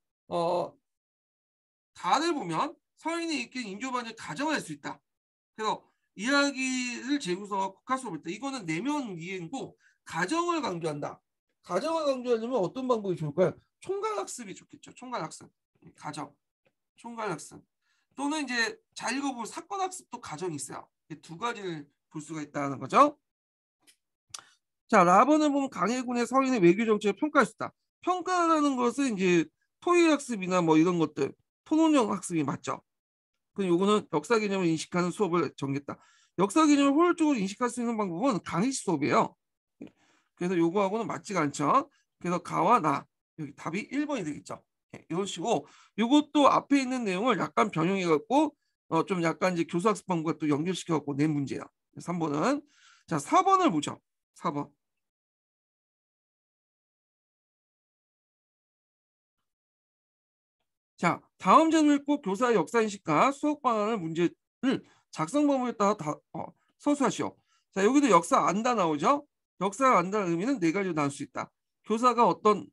다를 보면 서인이 이끈 인조반을 가정할 수 있다. 그래서 이야기를 재구성하고 국가 수업을 때 이거는 내면 이해고 가정을 강조한다. 가정을 강조하려면 어떤 방법이 좋을까요? 총괄학습이 좋겠죠. 총괄학습. 가정. 총괄학습. 또는 이제 잘 읽어보면 사건학습도 가정이 있어요. 두 가지를 볼 수가 있다는 거죠. 자, 라번을 보면 강해군의 서인의 외교 정책을 평가할 수 있다. 평가라는 것은 이제 토의학습이나 뭐 이런 것들, 토론형 학습이 맞죠. 그 요거는 역사 개념을 인식하는 수업을 정했다. 역사 개념을 효율적으로 인식할 수 있는 방법은 강의식 수업이에요. 그래서 요거하고는 맞지가 않죠. 그래서 가와 나 여기 답이 1번이 되겠죠. 이런 식으로 요것도 앞에 있는 내용을 약간 변형해 갖고 좀 약간 이제 교수학습 방법과 또 연결시켜 갖고 낸 문제야. 3번은 자 4번을 보죠. 4번. 자, 다음 점을 읽고 교사의 역사인식과 수업 방안을 문제를 작성 방법에 따라 서술하시오. 자, 여기도 역사 안다 나오죠? 역사 안다는 의미는 네 가지로 나눌 수 있다. 교사가 어떤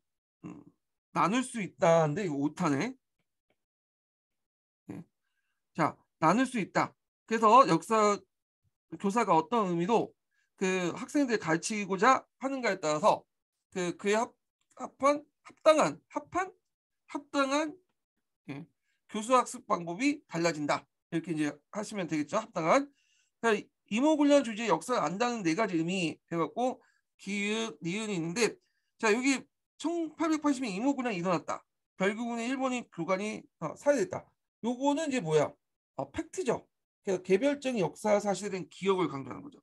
나눌 수 있다는데 이거 오타네. 네. 자, 나눌 수 있다. 그래서 역사 교사가 어떤 의미로 그 학생들 가르치고자 하는가에 따라서 그에 합한 합당한 예. 교수학습 방법이 달라진다. 이렇게 이제 하시면 되겠죠. 합당한. 그러니까 이모군란 주제의 역사를 안다는 네 가지 의미 해갖고 기읍, 니은이 있는데 자 여기 1880년 이모군란이 일어났다. 결국은 일본이 교관이 사회됐다. 요거는 이제 뭐야? 팩트죠. 그래서 개별적인 역사 사실에 대한 기억을 강조하는 거죠.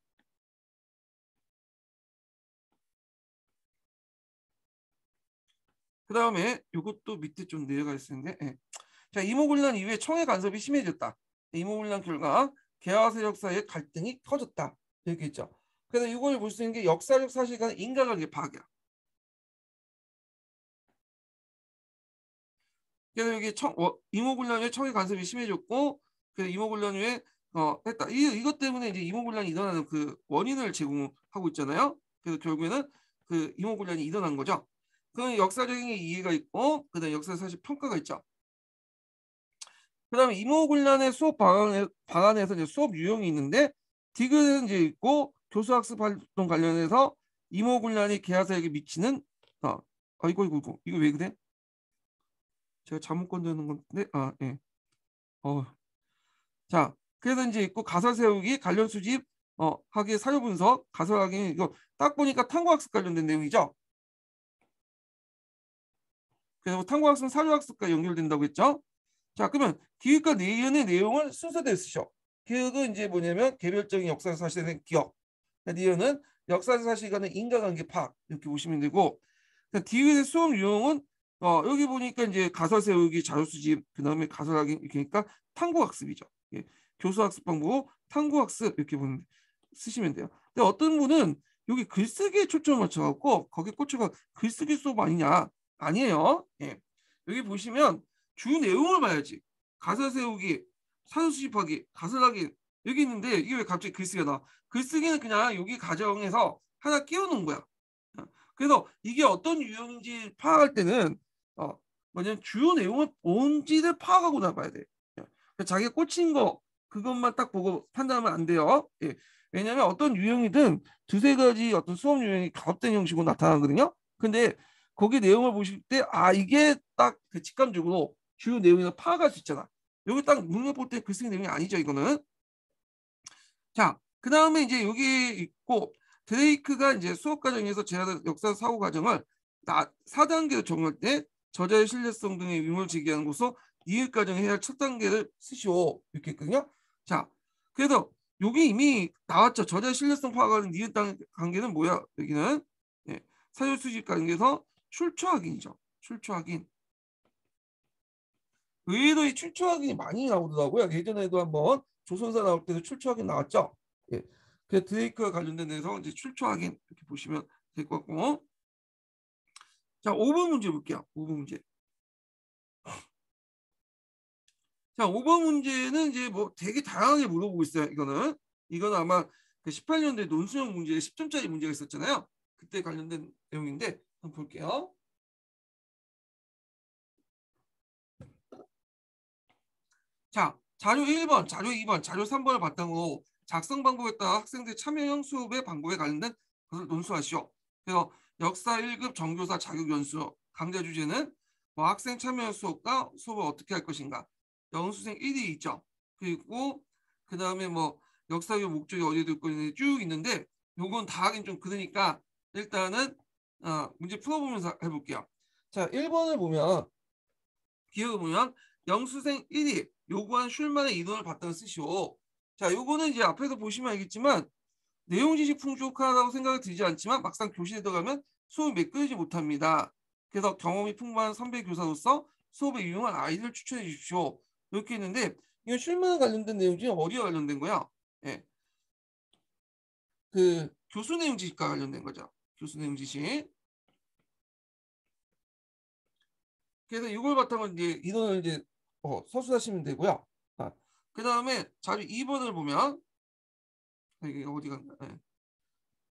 그 다음에 이것도 밑에 좀 내려가 있었는데 예. 자 이모군란 이후에 청해 간섭이 심해졌다. 이모군란 결과 개화 세력 사이의 갈등이 커졌다. 이렇게 있죠. 그래서 이걸 볼 수 있는 게 역사적 사실과는 인과관계 파악이야. 그래서 여기 이모군란 후에 청해 간섭이 심해졌고 그래서 이모군란 후에 했다. 이것 때문에 이제 이모군란이 일어나는 그 원인을 제공하고 있잖아요. 그래서 결국에는 그 이모군란이 일어난 거죠. 그 역사적인 이해가 있고 그다음 역사 사실 평가가 있죠. 그다음에 이모군란의 수업 방안에서 이제 수업 유형이 있는데 디귿은 이제 있고 교수학습 활동 관련해서 이모군란이 개화사에게 미치는 이거 왜 그래? 제가 잘못 건드는 건데 예. 자 그래서 이제 있고 가설 세우기 관련 수집 하기 사료 분석 가설 하기 이거 딱 보니까 탐구학습 관련된 내용이죠. 그래서 탐구학습은 사료학습과 연결된다고 했죠. 자 그러면 기획과 니은의 내용을 순서대로 쓰셔. 기획은 이제 뭐냐면 개별적인 역사 사실에 대한 기억. 니은은 역사 사실과는 인과관계 파악 이렇게 보시면 되고 디귿의 수업 유형은 여기 보니까 이제 가설 세우기, 자료 수집, 그다음에 가설하기 이렇게 하니까 탐구학습이죠. 예. 교수학습 방법, 탐구학습 이렇게 쓰시면 돼요. 근데 어떤 분은 여기 글쓰기에 초점을 맞춰갖고 거기 꽂혀가 글쓰기 수업 아니냐? 아니에요. 예. 여기 보시면 주 내용을 봐야지. 가설 세우기, 사료 수집하기, 가설하기 여기 있는데 이게 왜 갑자기 글쓰기가 나와? 글쓰기는 그냥 여기 가정에서 하나 끼워놓은 거야. 그래서 이게 어떤 유형인지 파악할 때는 뭐냐면 주요 내용을 뭔지를 파악하고 나가야 돼. 자기가 꽂힌 거 그것만 딱 보고 판단하면 안 돼요. 예. 왜냐하면 어떤 유형이든 두세 가지 어떤 수업 유형이 가업된 형식으로 나타나거든요. 근데 거기 내용을 보실 때 이게 딱 그 직감적으로 주요 내용을 파악할 수 있잖아. 여기 딱 문맥 볼 때 글쓰기 내용이 아니죠 이거는. 자, 그 다음에 이제 여기 있고 드레이크가 이제 수업 과정에서 제안한 역사 사고 과정을 4단계로 정할 때 저자의 신뢰성 등의 의문을 제기하는 것으로 이해 과정에 해야 할 첫 단계를 쓰시오 이렇게 했거든요. 자, 그래서 여기 이미 나왔죠. 저자 신뢰성 파악하는 니은 관계는 뭐야? 여기는 예, 사유 수집 관계에서 출처 확인이죠. 출처 확인. 의외로 이 출처 확인이 많이 나오더라고요. 예전에도 한번 조선사 나올 때도 출처 확인 나왔죠. 예. 그 드레이크와 관련된 데서 이제 출처 확인 이렇게 보시면 될 것 같고. 자, 5번 문제 볼게요. 5번 문제. 자, 5번 문제는 이제 뭐 되게 다양하게 물어보고 있어요. 이거는 아마 그 18년도에 논술형 문제에 10점짜리 문제가 있었잖아요. 그때 관련된 내용인데 한번 볼게요. 자, 자료 1번, 자료 2번, 자료 3번을 바탕으로 작성 방법에 따라 학생들 참여형 수업의 방법에 관련된 것을 논술하시오. 그래서 역사 1급 정교사 자격 연수 강좌 주제는 뭐 학생 참여 수업과 수업을 어떻게 할 것인가. 영수생 1이 있죠. 그리고 그 다음에 뭐 역사교 목적이 어디에 둘 것인지 쭉 있는데 요건 다 하긴 좀 그러니까 일단은 문제 풀어보면서 해볼게요. 자, 1번을 보면 기억을 보면 영수생 1위 요구한 슐만의 이론을 바탕 쓰시오. 자, 요거는 이제 앞에서 보시면 알겠지만 내용 지식 풍족하다고 생각이 들지 않지만 막상 교실에 들어가면 수업이 매끄러지 못합니다. 그래서 경험이 풍부한 선배 교사로서 수업에 유용한 아이들을 추천해 주십시오. 이렇게 했는데 이건 슐만 관련된 내용 중에 어디와 관련된 거야? 예, 그 교수 내용 지식과 관련된 거죠. 교수 내용 지식. 그래서 이걸 바탕으로 이제 이론을 이제 서술하시면 되고요. 그 다음에 자료 2번을 보면 이게 어디가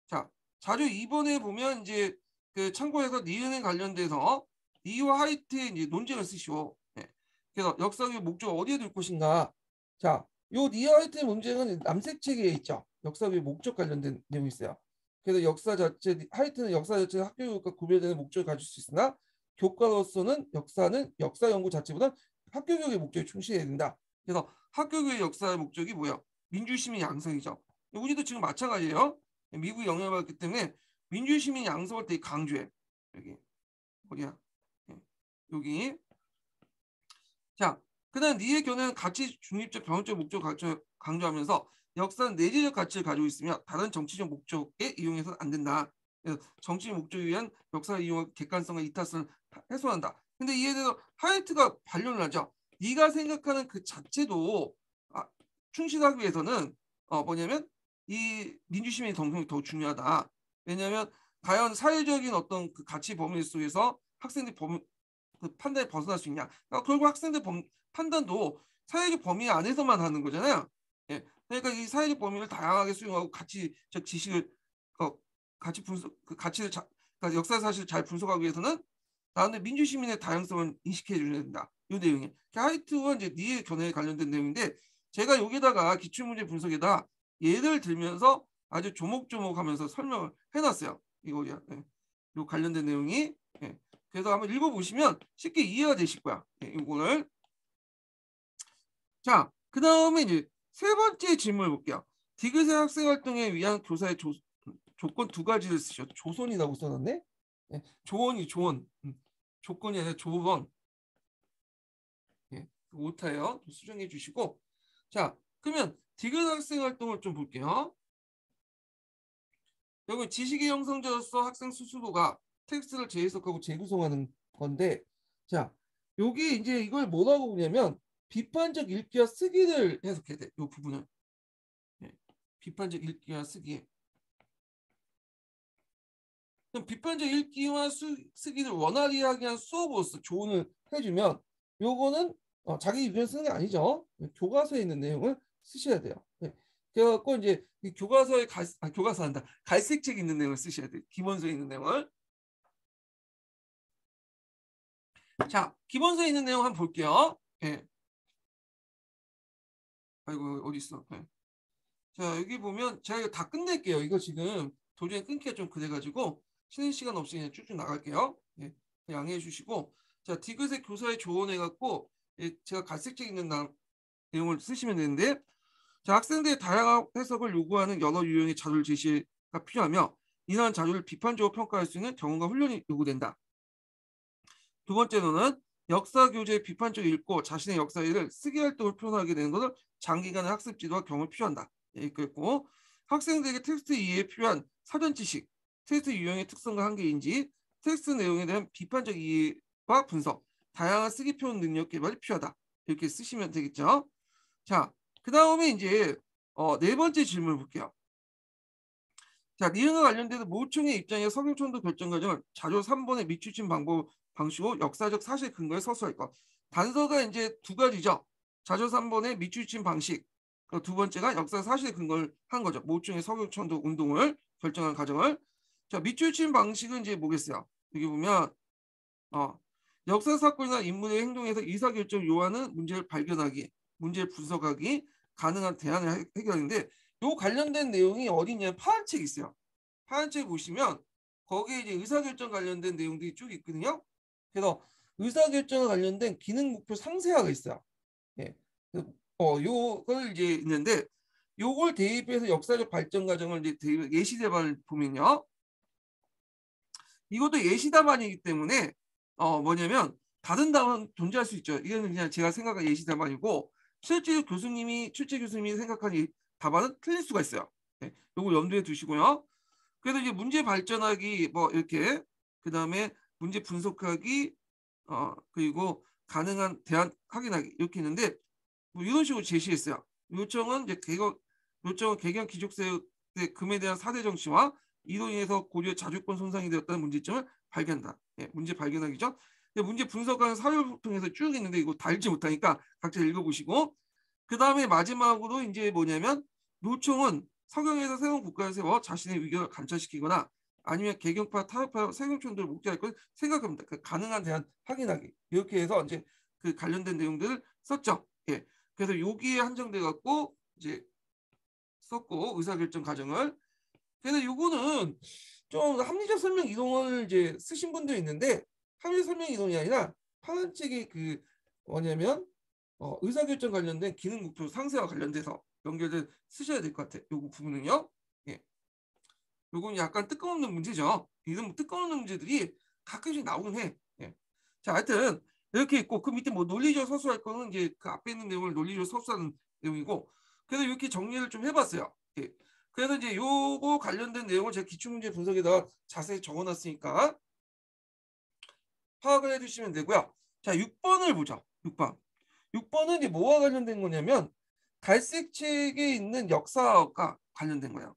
자, 자료 2번에 보면 이제 그 참고해서 니은에 관련돼서 니와 하이트의 이제 논쟁을 쓰시오. 예. 그래서 역사의 목적 어디에 둘 것인가. 자, 요 니와 하이트의 논쟁은 남색 책에 있죠. 역사의 목적 관련된 내용이 있어요. 그래서 역사 자체 하이트는 역사 자체가 학교 교육과 구별되는 목적을 가질 수 있으나 교과로서는 역사는 역사 연구 자체보다 학교 교육의 목적에 충실해야 된다. 그래서 학교 교육의 역사의 목적이 뭐야? 민주시민 양성이죠. 우리도 지금 마찬가지예요. 미국이 영향을 받기 때문에 민주주의 시민 양성을 되게 강조해. 여기 어디야? 여기. 자, 그다음 니의 견해는 가치 중립적 병역적 목적을 강조하면서 역사는 내재적 가치를 가지고 있으며 다른 정치적 목적에 이용해서는 안 된다. 그래서 정치 목적에 위한 역사를 이용한 객관성과 이타성을 해소한다. 근데 이에 대해서 하이트가 반론을 하죠. 네가 생각하는 그 자체도 충실하기 위해서는 뭐냐면 이 민주시민의 정성이 더 중요하다. 왜냐하면 과연 사회적인 어떤 그 가치 범위 속에서 학생들이 그 판단에 벗어날 수 있냐. 그러니까 결국 학생들 판단도 사회적 범위 안에서만 하는 거잖아요. 예. 그러니까 이 사회적 범위를 다양하게 수용하고 가치적 지식을 가치 분석 그 가치를 그러니까 역사 사실을 잘 분석하기 위해서는 다음에 민주시민의 다양성을 인식해 줘야 된다. 이 내용이. 하이트와 이제 니의 견해에 관련된 내용인데 제가 여기다가 기출문제 분석에다 예를 들면서 아주 조목조목하면서 설명을 해놨어요. 이거야. 예. 요 관련된 내용이. 예. 그래서 한번 읽어보시면 쉽게 이해가 되실 거야. 예, 이거를. 자, 그 다음에 이제 세 번째 질문을 볼게요. 디귿의 학생 활동에 위한 교사의 조건 두 가지를 쓰셔. 조선이라고 써놨네. 예, 조언이 조언. 조건이 아니라 조언. 예, 오타예요. 수정해 주시고. 자, 그러면 디귿 학생 활동을 좀 볼게요. 여기 지식의 형성자로서 학생 스스로가 텍스트를 재해석하고 재구성하는 건데, 자, 여기 이제 이걸 뭐라고 보냐면 비판적 읽기와 쓰기를 해석해야 돼. 이 부분을. 예, 비판적 읽기와 쓰기. 그럼 비판적 읽기와 쓰기를 원활히 하게 한 수업으로서 조언을 해주면 요거는 자기 입장에 쓰는 게 아니죠. 교과서에 있는 내용을 쓰셔야 돼요. 네. 그래갖고 이제 이 교과서에 교과서 한다. 갈색책 있는 내용을 쓰셔야 돼요. 기본서에 있는 내용을. 자, 기본서에 있는 내용 한번 볼게요. 예. 아이고 어디 있어? 예. 자, 여기 보면 제가 이거 다 끝낼게요. 이거 지금 도중에 끊기가 좀 그래가지고 쉬는 시간 없이 그냥 쭉쭉 나갈게요. 예. 양해해 주시고 자, 디귿의 교사에 조언해갖고 예, 제가 갈색책 있는 내용을 쓰시면 되는데 자, 학생들의 다양한 해석을 요구하는 여러 유형의 자료를 제시가 필요하며 이러한 자료를 비판적으로 평가할 수 있는 경험과 훈련이 요구된다. 두 번째로는 역사 교재에 비판적으로 읽고 자신의 역사 일을 쓰기 활동을 표현하게 되는 것을 장기간의 학습 지도와 경험이 필요한다. 있고 학생들에게 텍스트 이해에 필요한 사전 지식, 텍스트 유형의 특성과 한계인지, 텍스트 내용에 대한 비판적 이해와 분석, 다양한 쓰기 표현 능력 개발이 필요하다. 이렇게 쓰시면 되겠죠. 자, 그 다음에 이제 네 번째 질문을 볼게요. 자, 니은과 관련돼서 모총의 입장에 석유촌도 결정 과정을 자료 3번의 밑추침 방식으로 역사적 사실 근거에 서술할 것. 단서가 이제 두 가지죠. 자료 3번의 밑추침 방식. 두 번째가 역사 사실 근거를 한 거죠. 모총의 석유촌도 운동을 결정한 과정을. 자, 밑추침 방식은 이제 뭐겠어요? 여기 보면 역사 사건이나 인물의 행동에서 의사결정을 요하는 문제를 발견하기, 문제를 분석하기, 가능한 대안을 해결하는데 요 관련된 내용이 어디냐면 파란 책이 있어요. 파란 책 보시면 거기에 이제 의사결정 관련된 내용들이 쭉 있거든요. 그래서 의사결정에 관련된 기능 목표 상세화가 있어요. 예. 요걸 이제 있는데 요걸 대입해서 역사적 발전 과정을 이제 예시 답안을 보면요. 이것도 예시 답안이기 때문에 뭐냐면 다른 답은 존재할 수 있죠. 이거는 그냥 제가 생각한 예시 답안이고 실제 교수님이 출제 교수님이 생각한 이 답안은 틀릴 수가 있어요. 네, 요거 염두에 두시고요. 그래서 이제 문제 발전하기 뭐 이렇게 그다음에 문제 분석하기 그리고 가능한 대안 확인하기 이렇게 있는데 뭐 이런 식으로 제시했어요. 요청은 이제 요청은 개경 귀족세 금에 대한 사대 정치와 이로 인해서 고려 자주권 손상이 되었다는 문제점을 발견한다. 예, 문제 발견하기죠. 문제 분석하는 사료를 통해서 쭉 있는데 이거 다 읽지 못하니까 각자 읽어보시고 그 다음에 마지막으로 이제 뭐냐면 노총은 서경에서 새로운 국가를 세워 자신의 의견을 관철시키거나 아니면 개경파 타협파 세경촌들을 목적할 것 생각합니다. 그 가능한 대안 확인하기 이렇게 해서 이제 그 관련된 내용들을 썼죠. 예. 그래서 여기에 한정돼 갖고 이제 썼고 의사결정 과정을 그래서 요거는 좀 합리적 설명 이동을 이제 쓰신 분도 있는데 합리적 설명 이동이 아니라 파란 책이 그 뭐냐면 의사결정 관련된 기능 목표 상세와 관련돼서 연결돼 쓰셔야 될 것 같아요. 요거 부분은요. 예. 요건 약간 뜬금없는 문제죠. 이런 뜬금없는 문제들이 가끔씩 나오긴 해. 예. 자, 하여튼 이렇게 있고 그 밑에 뭐 논리적 서술할 거는 이제 그 앞에 있는 내용을 논리적 서술하는 내용이고 그래서 이렇게 정리를 좀 해봤어요. 예. 그래서 이제 요거 관련된 내용을 제가 기출문제 분석에다가 자세히 적어놨으니까 파악을 해주시면 되고요. 자, 6번을 보죠. 6번. 6번은 이제 뭐와 관련된 거냐면 갈색 책에 있는 역사가 관련된 거예요.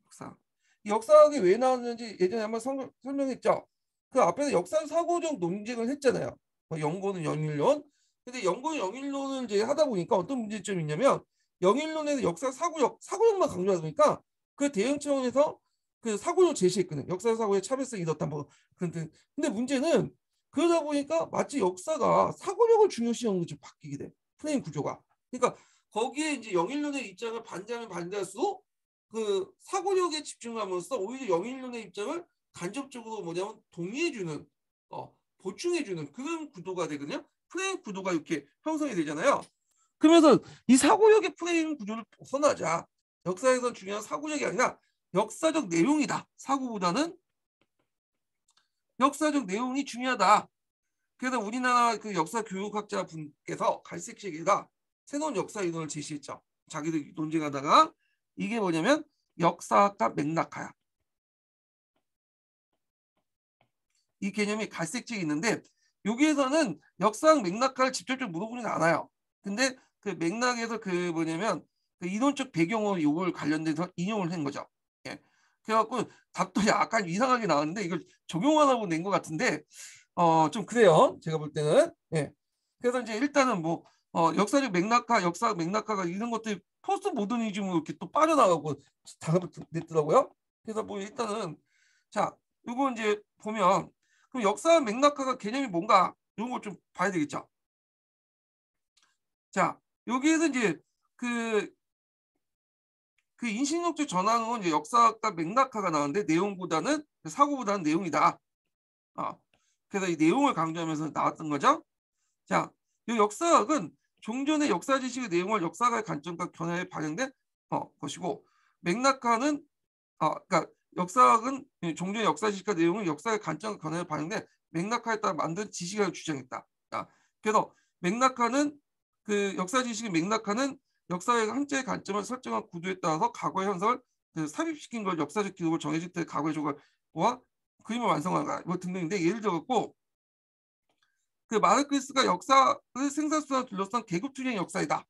역사. 이 역사학이 왜 나왔는지 예전에 한번 설명했죠. 그 앞에서 역사 사고적 논쟁을 했잖아요. 영고는 영일론. 근데 영고는 영일론을 이제 하다 보니까 어떤 문제점이 있냐면 영일론에서 역사 사고력만 강조하다 보니까 그 대응 차원에서 그 사고력 제시했거든. 역사 사고의 차별성이 있었다 뭐. 근데 문제는 그러다 보니까 마치 역사가 사고력을 중요시하는 게 좀 바뀌게 돼. 프레임 구조가. 그러니까 거기에 이제 영일론의 입장을 반대하면 반대할수록 그 사고력에 집중함으로써 오히려 영일론의 입장을 간접적으로 뭐냐면 동의해주는 보충해주는 그런 구도가 되거든요. 프레임 구도가 이렇게 형성이 되잖아요. 그러면서 이 사고력의 프레임 구조를 벗어나자. 역사에서 중요한 사고력이 아니라 역사적 내용이다. 사고보다는 역사적 내용이 중요하다. 그래서 우리나라 그 역사 교육학자 분께서 갈색시계가 새로운 역사 이론을 제시했죠. 자기들 논쟁하다가 이게 뭐냐면 역사학과 맥락화야. 이 개념이 갈색책이 있는데 여기에서는 역사학 맥락화를 직접적으로 물어보진 않아요. 근데 그 맥락에서 그 뭐냐면 그 이론적 배경으로 이걸 관련돼서 인용을 한 거죠. 예. 그래갖고 답도 약간 이상하게 나왔는데 이걸 적용하라고 낸 것 같은데 좀 그래요. 제가 볼 때는. 예. 그래서 이제 일단은 뭐 역사적 맥락화, 역사학 맥락화가 이런 것들이 포스트 모더니즘으로 이렇게 또 빠져나가고 답을 냈더라고요. 그래서 뭐 일단은 자, 이거 이제 보면 그럼 역사 맥락화가 개념이 뭔가 이런 걸 좀 봐야 되겠죠. 자, 여기에서 이제 그 인식력적 전환은 이제 역사학과 맥락화가 나오는데 내용보다는 사고보다는 내용이다. 그래서 이 내용을 강조하면서 나왔던 거죠. 자, 이 역사학은 종전의 역사 지식의 내용을 역사가의 관점과 견해에 반영된 것이고 맥락화는 그러니까 역사학은 종전의 역사 지식과 내용을 역사의 관점과 견해에 반영된 맥락화에 따라 만든 지식을 주장했다. 그래서 맥락화는 그 역사 지식의 맥락화는 역사의 한자의 관점을 설정한 구도에 따라서 과거의 현상을 삽입시킨 걸 역사적 기록을 정해질 때 과거의 조각과 그림을 완성한 거야. 뭐 등등인데 예를 들어갖고 그 마르크스가 역사의 생산수단을 둘러싼 계급투쟁의 역사이다.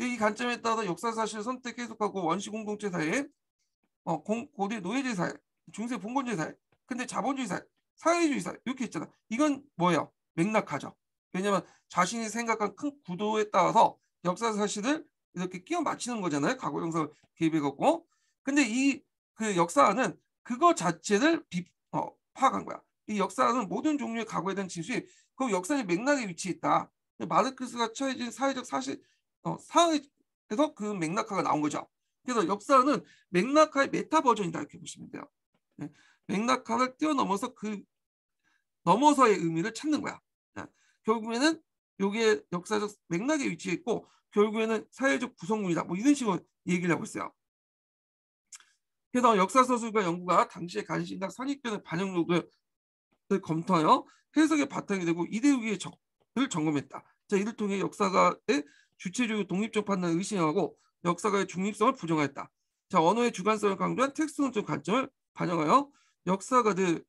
이 관점에 따라서 역사 사실을 선택 해석하고 원시 공동체 사회에 고대 노예제 사회, 중세 봉건제 사회, 근데 자본주의 사회, 사회주의 사회 이렇게 있잖아. 이건 뭐예요? 맥락하죠. 왜냐하면 자신이 생각한 큰 구도에 따라서 역사 사실을 이렇게 끼워 맞추는 거잖아요. 과거 영상을 개입해갖고. 근데 이 그 역사는 그거 자체를 파악한 거야. 이 역사는 모든 종류의 과거에 대한 진술이 그 역사의 맥락에 위치해 있다. 마르크스가 처해진 사회적 사실 상황에서 그 맥락화가 나온 거죠. 그래서 역사는 맥락화의 메타 버전이다 이렇게 보시면 돼요. 네. 맥락화를 뛰어넘어서 그 넘어서의 의미를 찾는 거야. 네. 결국에는 이게 역사적 맥락에 위치해 있고 결국에는 사회적 구성물이다. 뭐 이런 식으로 얘기를 하고 있어요. 그래서 역사서술과 연구가 당시의 관심과 선입견의 반영 요구를 검토하여 해석의 바탕이 되고 이데올로기의 적을 점검했다. 자, 이를 통해 역사가의 주체적이고 독립적 판단을 의심하고 역사가의 중립성을 부정하였다. 자, 언어의 주관성을 강조한 텍스트론적 관점을 반영하여 역사가들이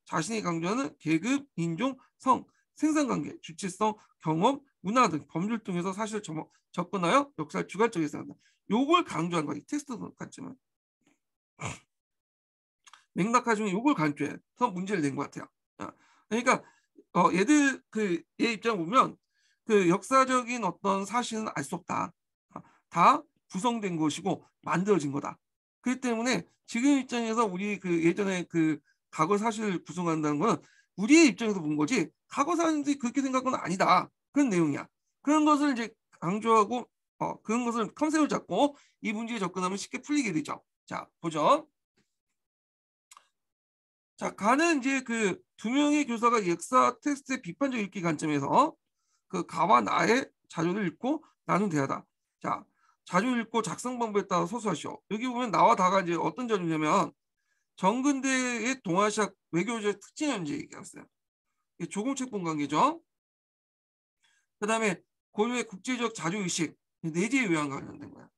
자신이 강조하는 계급, 인종, 성, 생산관계, 주체성, 경험, 문화 등 범주를 통해서 사실을 접근하여 역사를 주관적으로 해석한다. 요걸 강조한 거야. 이 텍스트론적 관점은. 맥락화 중에 요걸 강조해서 문제를 낸 것 같아요. 그러니까 얘들 얘 입장 보면 그 역사적인 어떤 사실은 알 수 없다. 다 구성된 것이고 만들어진 거다. 그렇기 때문에 지금 입장에서 우리 그 예전에 그 과거 사실을 구성한다는 건 우리의 입장에서 본 거지 과거 사람들이 그렇게 생각한 건 아니다. 그런 내용이야. 그런 것을 이제 강조하고 그런 것을 컨셉을 잡고 이 문제에 접근하면 쉽게 풀리게 되죠. 자, 보죠. 자, 가는 이제 그 두 명의 교사가 역사 텍스트의 비판적 읽기 관점에서 그 가와 나의 자료를 읽고 나눈 대화다. 자, 자료 읽고 작성 방법에 따라 소수하시오. 여기 보면 나와 다가 이제 어떤 자료냐면 정근대의 동아시아 외교적 특징 현재 얘기했어요. 조공책본 관계죠. 그다음에 고려의 국제적 자료 의식 내재 요양과 관련된 거야.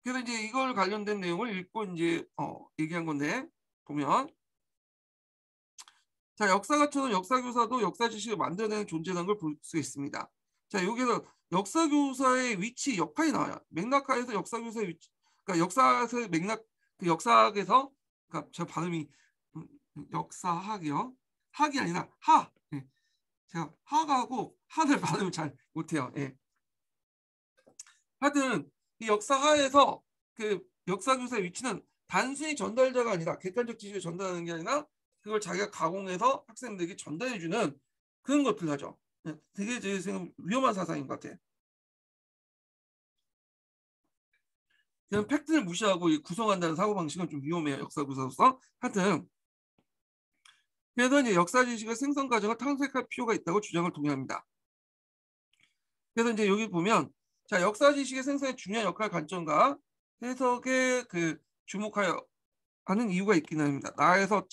그래서 이제 이걸 관련된 내용을 읽고 이제 얘기한 건데 보면 자, 역사가처럼 역사교사도 역사 지식을 만들어내는 존재라는 걸 볼 수 있습니다. 자, 여기서 역사교사의 위치, 역할이 나와요. 맥락화에서 역사교사의 위치, 그러니까 역사에서 맥락, 그 역사학에서, 그러니까 제가 발음이 역사학이요, 학이 아니라 하. 예. 제가 하하고 하를 발음을 잘 못해요. 예. 하여튼 이 역사하에서 그 역사교사의 위치는 단순히 전달자가 아니라 객관적 지식을 전달하는 게 아니라 그걸 자기가 가공해서 학생들에게 전달해주는 그런 것들 하죠. 되게 제 생각 위험한 사상인 것 같아. 그냥 팩트를 무시하고 구성한다는 사고방식은 좀 위험해요. 역사교사로서. 하여튼 그래서 이제 역사 지식의 생성 과정을 탐색할 필요가 있다고 주장을 동의합니다. 그래서 이제 여기 보면 자, 역사 지식의 생성에 중요한 역할 관점과 해석에 그 주목하여 하는 이유가 있기는 합니다. 나에서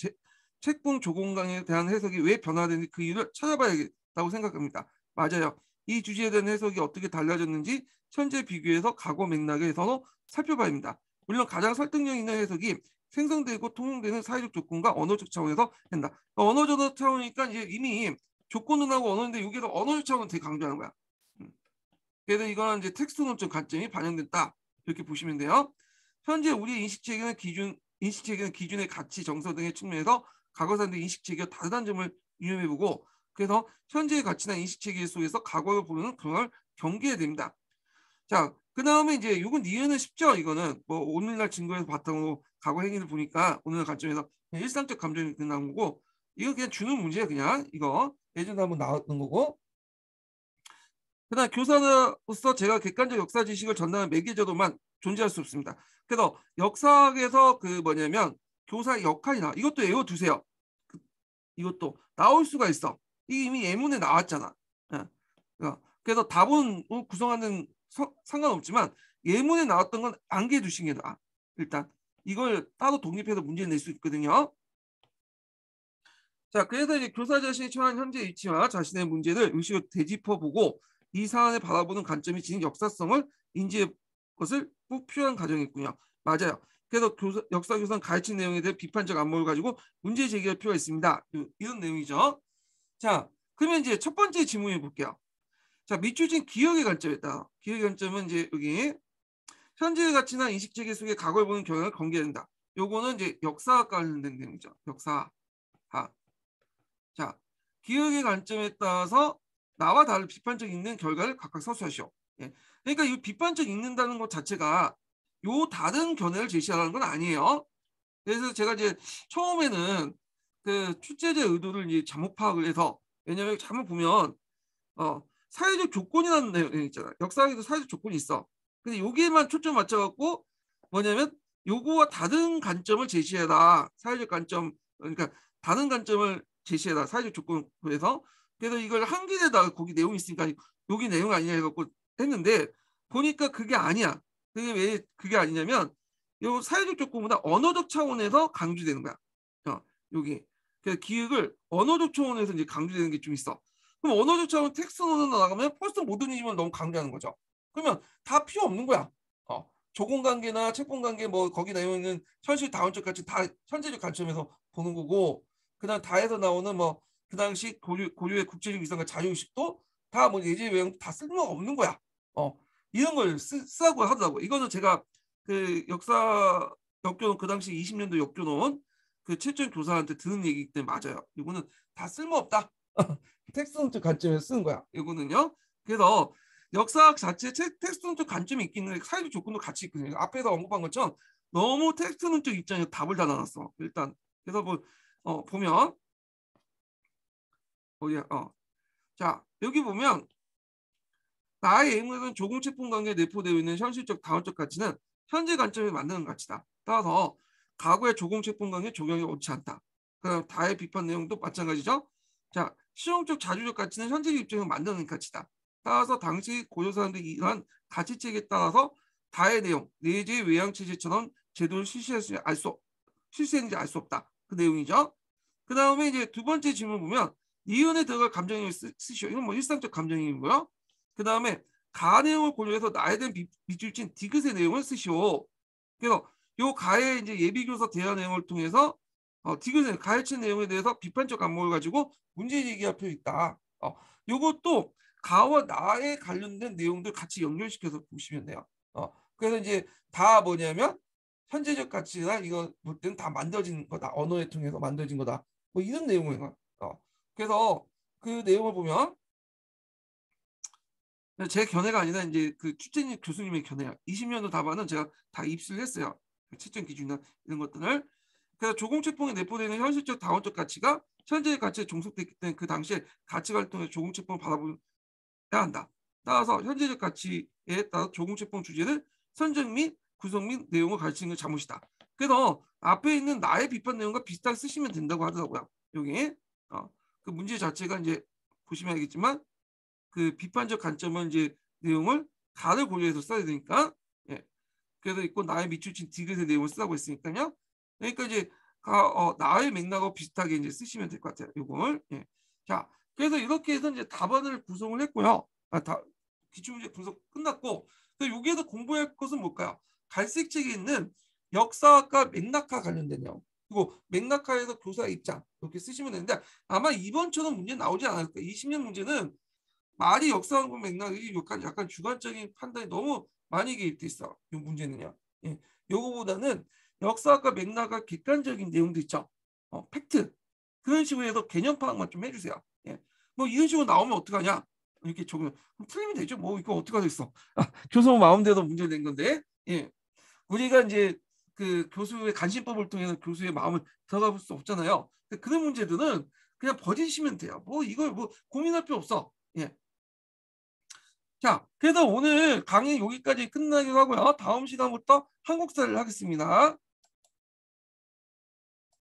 책봉 조공강에 대한 해석이 왜 변화되는지 그 이유를 찾아봐야겠다고 생각합니다. 맞아요. 이 주제에 대한 해석이 어떻게 달라졌는지 현재 비교해서 과거 맥락에서 살펴봐야 합니다. 물론 가장 설득력 있는 해석이 생성되고 통용되는 사회적 조건과 언어적 차원에서 된다. 언어적 차원이니까 이제 이미 조건은 하고 언어인데 여기서 언어적 차원을 되게 강조하는 거야. 그래서 이거는 이제 텍스트론적 관점이 반영됐다. 이렇게 보시면 돼요. 현재 우리의 인식체계는 기준의 가치, 정서 등의 측면에서 과거 사람들의 인식체계와 다르다는 점을 유념해보고 그래서 현재의 가치나 인식체계 속에서 과거를 보는 그걸 경계해야 됩니다. 자, 그 다음에 이제 이건 이해는 쉽죠. 이거는 뭐 오늘날 증거에서 바탕으로 과거 행위를 보니까 오늘날 관점에서 일상적 감정이 나온 거고 이거 그냥 주는 문제야 그냥 이거 예전에 한번 나왔던 거고 그다음 교사로서 제가 객관적 역사 지식을 전달하는 매개자로만 존재할 수 없습니다. 그래서 역사학에서 그 뭐냐면 교사의 역할이나 이것도 외워두세요. 이것도 나올 수가 있어. 이게 이미 예문에 나왔잖아. 예. 그래서 답은 구성하는 상관없지만 예문에 나왔던 건 암기해 두신 게 나아. 일단 이걸 따로 독립해서 문제를 낼 수 있거든요. 자, 그래서 이제 교사 자신이 처한 현재 위치와 자신의 문제를 의식을 되짚어보고 이 사안을 바라보는 관점이 지닌 역사성을 인지해 것을 꼭 필요한 과정이군요. 맞아요. 그래서 역사 교사는 가르친 내용에 대해 비판적 안목을 가지고 문제 제기할 필요가 있습니다. 이런 내용이죠. 자, 그러면 이제 첫 번째 질문해 볼게요. 자, 밑줄진 기억의 관점이다. 기억의 관점은 이제 여기 현재의 가치나 인식 체계 속의 과거를 보는 경향을 관계된다. 요거는 이제 역사학 관련된 내용이죠. 역사학. 자, 기억의 관점에 따라서 나와 다른 비판적 읽는 결과를 각각 서술하시오. 예. 그러니까 이 비판적 읽는다는 것 자체가 요 다른 견해를 제시하라는 건 아니에요. 그래서 제가 이제 처음에는 그 출제자의 의도를 이제 잘못 파악을 해서, 왜냐면 잘못 보면 사회적 조건이라는 내용 있잖아. 역사학에도 사회적 조건이 있어. 근데 여기에만 초점 맞춰갖고 뭐냐면 요거와 다른 관점을 제시해라. 사회적 관점, 그러니까 다른 관점을 제시해라. 사회적 조건에서. 그래서 이걸 한 길에다가 거기 내용이 있으니까 여기 내용 아니냐 해갖고 했는데 보니까 그게 아니야. 그게 왜 그게 아니냐면 요 사회적 조건보다 언어적 차원에서 강조되는 거야. 여기. 그래서 기획을 언어적 차원에서 이제 강조되는 게 좀 있어. 그럼 언어적 차원 텍스트로 나가면 포스트 모더니즘을 너무 강조하는 거죠. 그러면 다 필요 없는 거야. 조공 관계나 채권 관계 뭐 거기 내용은 현실 다원적 가치 다 현재적 관점에서 보는 거고, 그다음 다에서 나오는 뭐 그 당시 고려의 국제적 위상과 자유의식도 다 뭐 예제 외형 다 쓸모가 없는 거야. 이런 걸 쓰라고 하더라고. 이거는 제가 그 역사 역교론 그 당시 20년도 역교론 그 최천 교사한테 들은 얘기기 때문에 맞아요. 이거는 다 쓸모없다. 텍스트론적 관점에서 쓰는 거야. 이거는요. 그래서 역사학 자체에 텍스트론적 관점이 있긴 한데 사회적 조건도 같이 있거든요. 앞에서 언급한 것처럼 너무 텍스트론적 입장에서 답을 다 나눴어. 일단 그래서 뭐 보면 자 여기 보면 나의 의무는 조공체품 관계에 내포되어 있는 현실적 다원적 가치는 현재 관점에 만드는 가치다. 따라서 과거의 조공체품 관계 적용이 옳지 않다. 그럼 다의 비판 내용도 마찬가지죠. 자, 실용적 자주적 가치는 현재 입장에서 만드는 가치다. 따라서 당시 고려 사람들이 이러한 가치 체계에 따라서 다의 내용, 내재의 외양 체제처럼 제도를 실시했는지 알 수 없다. 그 내용이죠. 그 다음에 이제 두 번째 질문 보면 이윤에 들어갈 감정을 쓰시오. 이건 뭐 일상적 감정이고요. 그 다음에 가 내용을 고려해서 나에 대한 밑줄친 디귿의 내용을 쓰시오. 그래서 요 가의 이제 예비교사 대화 내용을 통해서 디귿의 가해친 내용에 대해서 비판적 감목을 가지고 문제 제기할 필요 있다. 요것도 가와 나에 관련된 내용들 같이 연결시켜서 보시면 돼요. 그래서 이제 다 뭐냐면 현재적 가치나 이거 볼 때는 다 만들어진 거다. 언어에 통해서 만들어진 거다. 뭐 이런 내용이에요. 그래서 그 내용을 보면 제 견해가 아니라 이제 그 출제님 교수님의 견해야. 20년도 답안은 제가 다 입수를 했어요. 채점 기준이나 이런 것들을. 그래서 조공채평에 내포되는 현실적 다원적 가치가 현재의 가치에 종속됐기 때문에 그 당시에 가치관을 통해 조공채평을 바라보야 한다. 따라서 현재적 가치에 따라 조공채평 주제를 선정 및 구성 및 내용을 가르치는 게 잘못이다. 그래서 앞에 있는 나의 비판 내용과 비슷하게 쓰시면 된다고 하더라고요. 여기 그 문제 자체가 이제 보시면 알겠지만 그 비판적 관점은 이제 내용을 가를 고려해서 써야 되니까, 예. 그래서 있고 나의 밑줄친 디귿의 내용을 쓰라고 했으니까요. 그러니까 이제 나의 맥락하고 비슷하게 이제 쓰시면 될 것 같아요. 이걸. 예. 자, 그래서 이렇게 해서 이제 답안을 구성을 했고요. 기출문제 분석 끝났고, 여기에서 공부할 것은 뭘까요? 갈색 책에 있는 역사학과 맥락과 관련된 내용. 그리고 맥락화에서 교사 입장 이렇게 쓰시면 되는데 아마 이번처럼 문제 나오지 않을 거예요. 20년 문제는 말이 역사하고 맥락이 약간 주관적인 판단이 너무 많이 개입돼 있어. 이 문제는요. 예. 요거보다는 역사학과 맥락과 객관적인 내용도 있죠. 팩트. 그런 식으로 해서 개념 파악만 좀 해주세요. 예. 뭐 이런 식으로 나오면 어떡하냐? 이렇게 적으면 틀리면 되죠. 뭐 이거 어떻게 하겠어? 교수 마음대로 문제를 낸 건데. 예. 우리가 이제 그 교수의 간신법을 통해서 교수의 마음을 들어가 볼 수 없잖아요. 그런 문제들은 그냥 버리시면 돼요. 뭐 이걸 뭐 고민할 필요 없어. 예. 자, 그래서 오늘 강의 여기까지 끝나기로 하고요. 다음 시간부터 한국사를 하겠습니다.